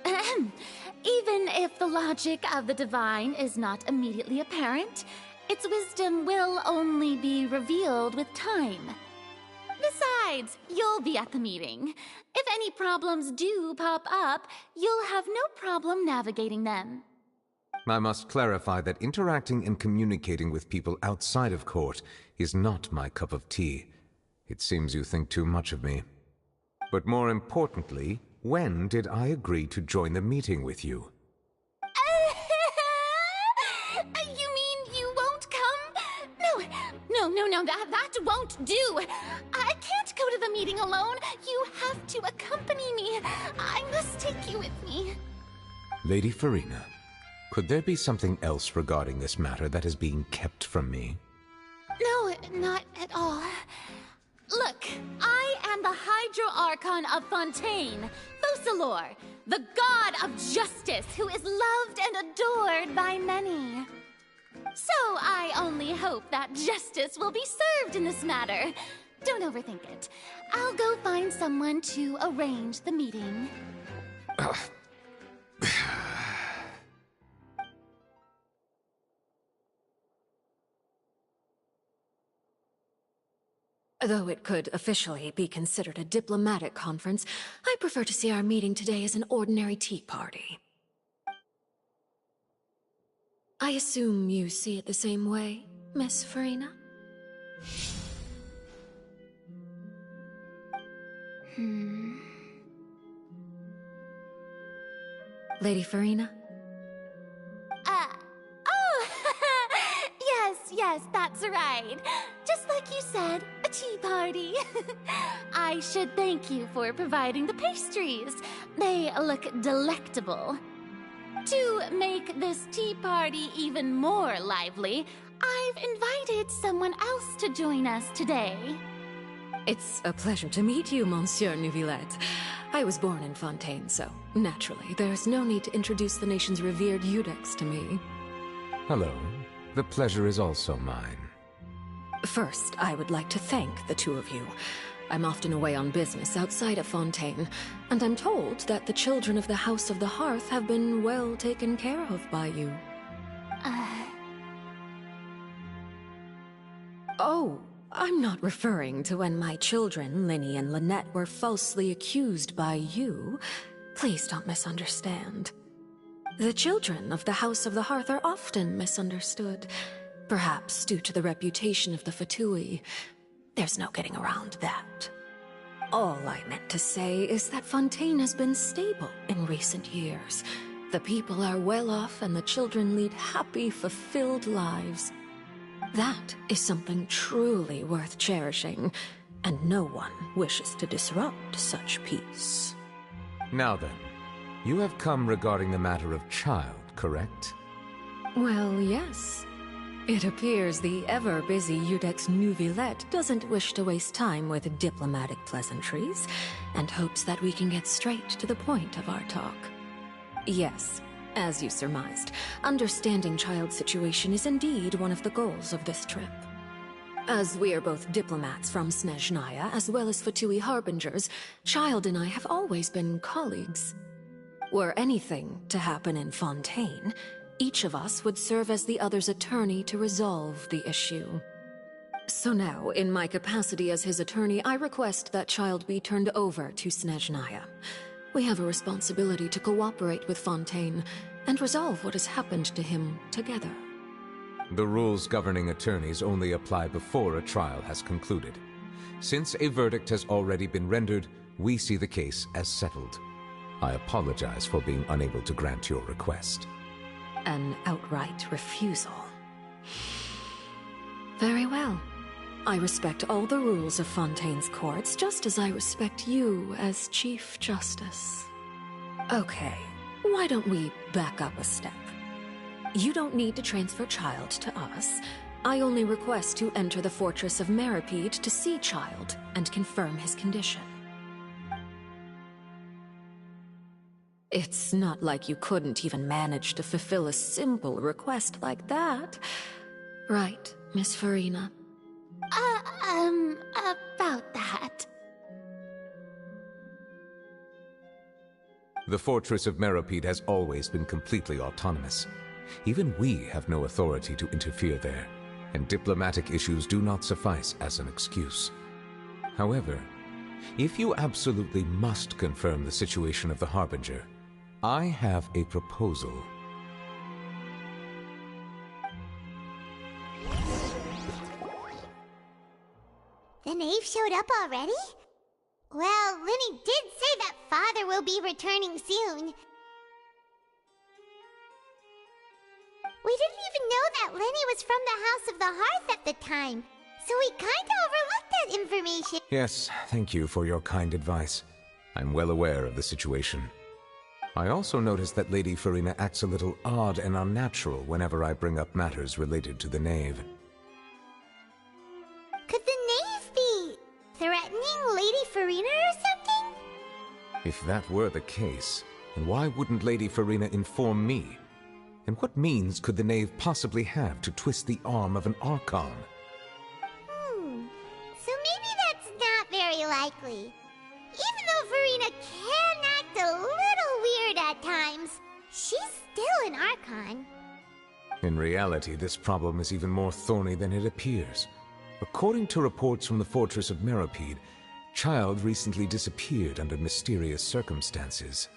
Even if the logic of the divine is not immediately apparent, its wisdom will only be revealed with time. Besides, you'll be at the meeting. If any problems do pop up, you'll have no problem navigating them. I must clarify that interacting and communicating with people outside of court is not my cup of tea. It seems you think too much of me. But more importantly, when did I agree to join the meeting with you? You mean you won't come? No, that won't do. I can't go to the meeting alone. You have to accompany me. I must take you with me. Lady Furina, could there be something else regarding this matter that is being kept from me? No, not at all. Look, I am the Hydro Archon of Fontaine, Focalor, the god of justice who is loved and adored by many. So I only hope that justice will be served in this matter. Don't overthink it. I'll go find someone to arrange the meeting. Though it could officially be considered a diplomatic conference, I prefer to see our meeting today as an ordinary tea party. I assume you see it the same way, Miss Furina? Lady Furina? Yes, that's right. Just like you said, a tea party. I should thank you for providing the pastries. They look delectable. To make this tea party even more lively, I've invited someone else to join us today. It's a pleasure to meet you, Monsieur Neuvillette. I was born in Fontaine, so naturally, there's no need to introduce the nation's revered Iudex to me. Hello. The pleasure is also mine. First, I would like to thank the two of you. I'm often away on business outside of Fontaine, and I'm told that the children of the House of the Hearth have been well taken care of by you. Oh, I'm not referring to when my children, Linny and Lynette, were falsely accused by you. Please don't misunderstand. The children of the House of the Hearth are often misunderstood, perhaps due to the reputation of the Fatui. There's no getting around that. All I meant to say is that Fontaine has been stable in recent years. The people are well off and the children lead happy, fulfilled lives. That is something truly worth cherishing, and no one wishes to disrupt such peace. Now then, you have come regarding the matter of Childe, correct? Well, yes. It appears the ever-busy Iudex Neuvillette doesn't wish to waste time with diplomatic pleasantries, and hopes that we can get straight to the point of our talk. Yes, as you surmised, understanding Childe's situation is indeed one of the goals of this trip. As we are both diplomats from Snezhnaya, as well as Fatui harbingers, Childe and I have always been colleagues. Were anything to happen in Fontaine, each of us would serve as the other's attorney to resolve the issue. So now, in my capacity as his attorney, I request that Childe be turned over to Snezhnaya. We have a responsibility to cooperate with Fontaine and resolve what has happened to him together. The rules governing attorneys only apply before a trial has concluded. Since a verdict has already been rendered, we see the case as settled. I apologize for being unable to grant your request. An outright refusal. Very well. I respect all the rules of Fontaine's courts, just as I respect you as Chief Justice. Okay, why don't we back up a step? You don't need to transfer Childe to us. I only request to enter the fortress of Meropide to see Childe and confirm his condition. It's not like you couldn't even manage to fulfill a simple request like that. Right, Miss Furina? About that. The fortress of Meropide has always been completely autonomous. Even we have no authority to interfere there, and diplomatic issues do not suffice as an excuse. However, if you absolutely must confirm the situation of the Harbinger, I have a proposal. The knave showed up already? Well, Linny did say that Father will be returning soon. We didn't even know that Linny was from the House of the Hearth at the time, so we kinda overlooked that information. Yes, thank you for your kind advice. I'm well aware of the situation. I also noticed that Lady Furina acts a little odd and unnatural whenever I bring up matters related to the knave. Could the knave be threatening Lady Furina or something? If that were the case, then why wouldn't Lady Furina inform me? And what means could the knave possibly have to twist the arm of an Archon? So maybe that's not very likely. Even though Furina can act a little weird at times, she's still an Archon. In reality, this problem is even more thorny than it appears. According to reports from the fortress of Meropide, Childe recently disappeared under mysterious circumstances.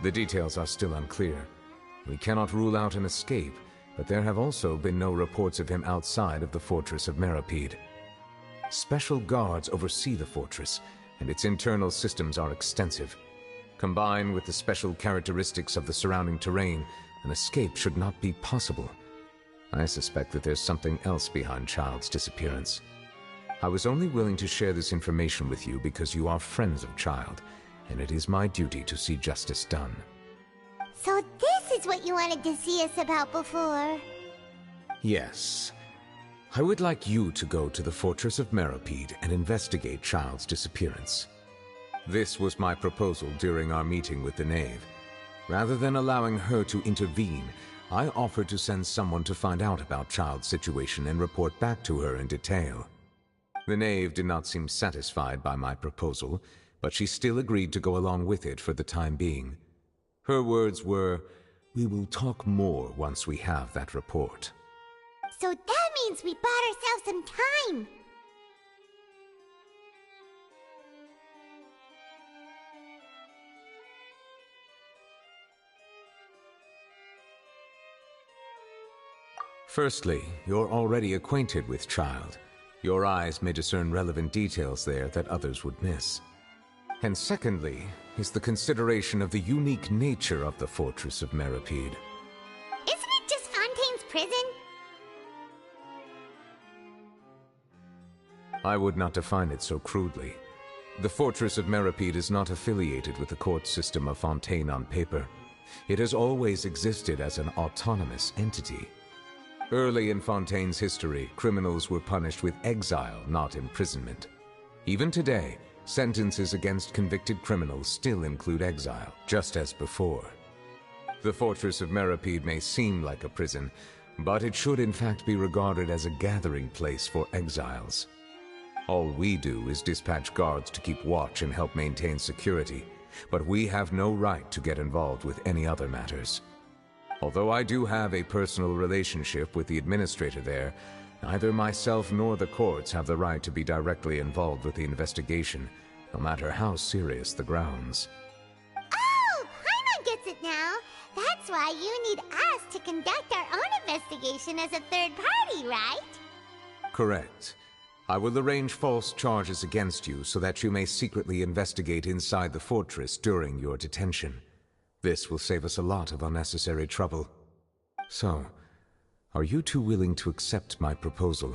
The details are still unclear. We cannot rule out an escape, but there have also been no reports of him outside of the fortress of Meropide. Special guards oversee the fortress, and its internal systems are extensive. Combined with the special characteristics of the surrounding terrain, an escape should not be possible. I suspect that there's something else behind Child's disappearance. I was only willing to share this information with you because you are friends of Child, and it is my duty to see justice done. So this is what you wanted to see us about before. Yes. I would like you to go to the Fortress of Meropide and investigate Child's disappearance. This was my proposal during our meeting with the Knave. Rather than allowing her to intervene, I offered to send someone to find out about Child's situation and report back to her in detail. The Knave did not seem satisfied by my proposal, but she still agreed to go along with it for the time being. Her words were, "We will talk more once we have that report." So that means we bought ourselves some time. Firstly, you're already acquainted with Child. Your eyes may discern relevant details there that others would miss. And secondly, is the consideration of the unique nature of the Fortress of Meropide. Isn't it just Fontaine's prison? I would not define it so crudely. The Fortress of Meropide is not affiliated with the court system of Fontaine on paper. It has always existed as an autonomous entity. Early in Fontaine's history, criminals were punished with exile, not imprisonment. Even today, sentences against convicted criminals still include exile, just as before. The Fortress of Meropide may seem like a prison, but it should in fact be regarded as a gathering place for exiles. All we do is dispatch guards to keep watch and help maintain security, but we have no right to get involved with any other matters. Although I do have a personal relationship with the administrator there, neither myself nor the courts have the right to be directly involved with the investigation, no matter how serious the grounds. Oh, Paimon gets it now. That's why you need us to conduct our own investigation as a third party, right? Correct. I will arrange false charges against you so that you may secretly investigate inside the fortress during your detention. This will save us a lot of unnecessary trouble. So, are you two willing to accept my proposal?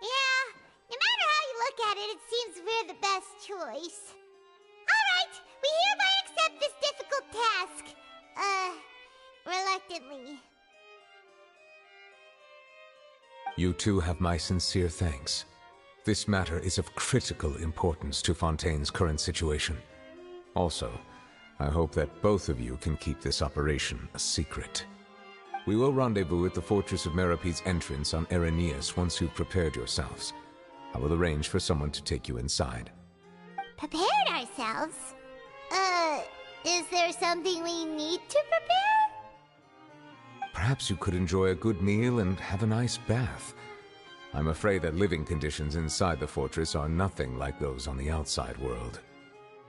Yeah, no matter how you look at it, it seems we're the best choice. Alright, we hereby accept this difficult task. Reluctantly. You two have my sincere thanks. This matter is of critical importance to Fontaine's current situation. Also, I hope that both of you can keep this operation a secret. We will rendezvous at the Fortress of Meropide's entrance on Erineus once you've prepared yourselves. I will arrange for someone to take you inside. Prepared ourselves? Is there something we need to prepare? Perhaps you could enjoy a good meal and have a nice bath. I'm afraid that living conditions inside the fortress are nothing like those on the outside world.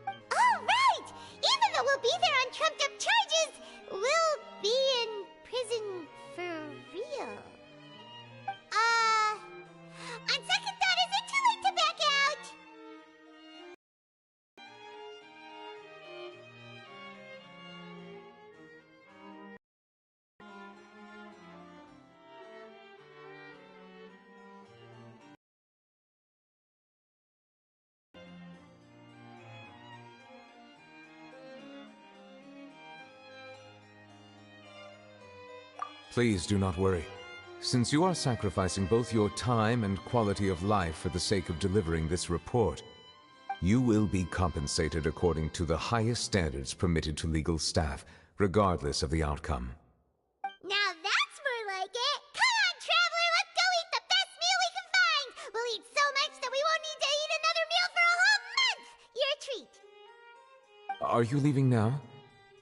Oh, right! Even though we'll be there on trumped-up charges, we'll be in prison for real. On second thought, is it too late to back out? Please do not worry. Since you are sacrificing both your time and quality of life for the sake of delivering this report, you will be compensated according to the highest standards permitted to legal staff, regardless of the outcome. Now that's more like it! Come on, Traveler, let's go eat the best meal we can find! We'll eat so much that we won't need to eat another meal for a whole month! You're a treat! Are you leaving now?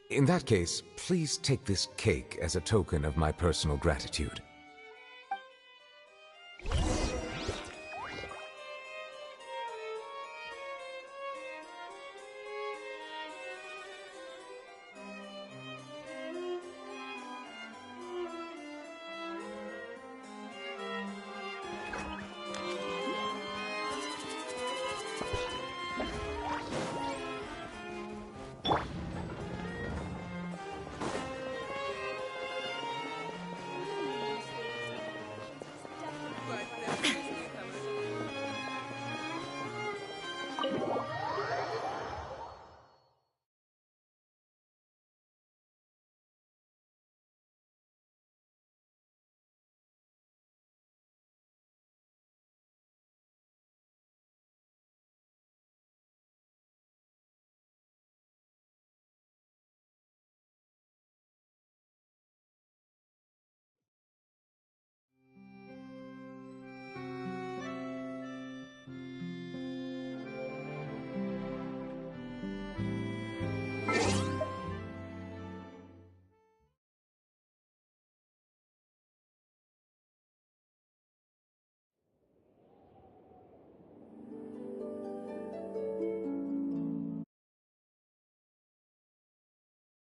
In that case, please take this cake as a token of my personal gratitude.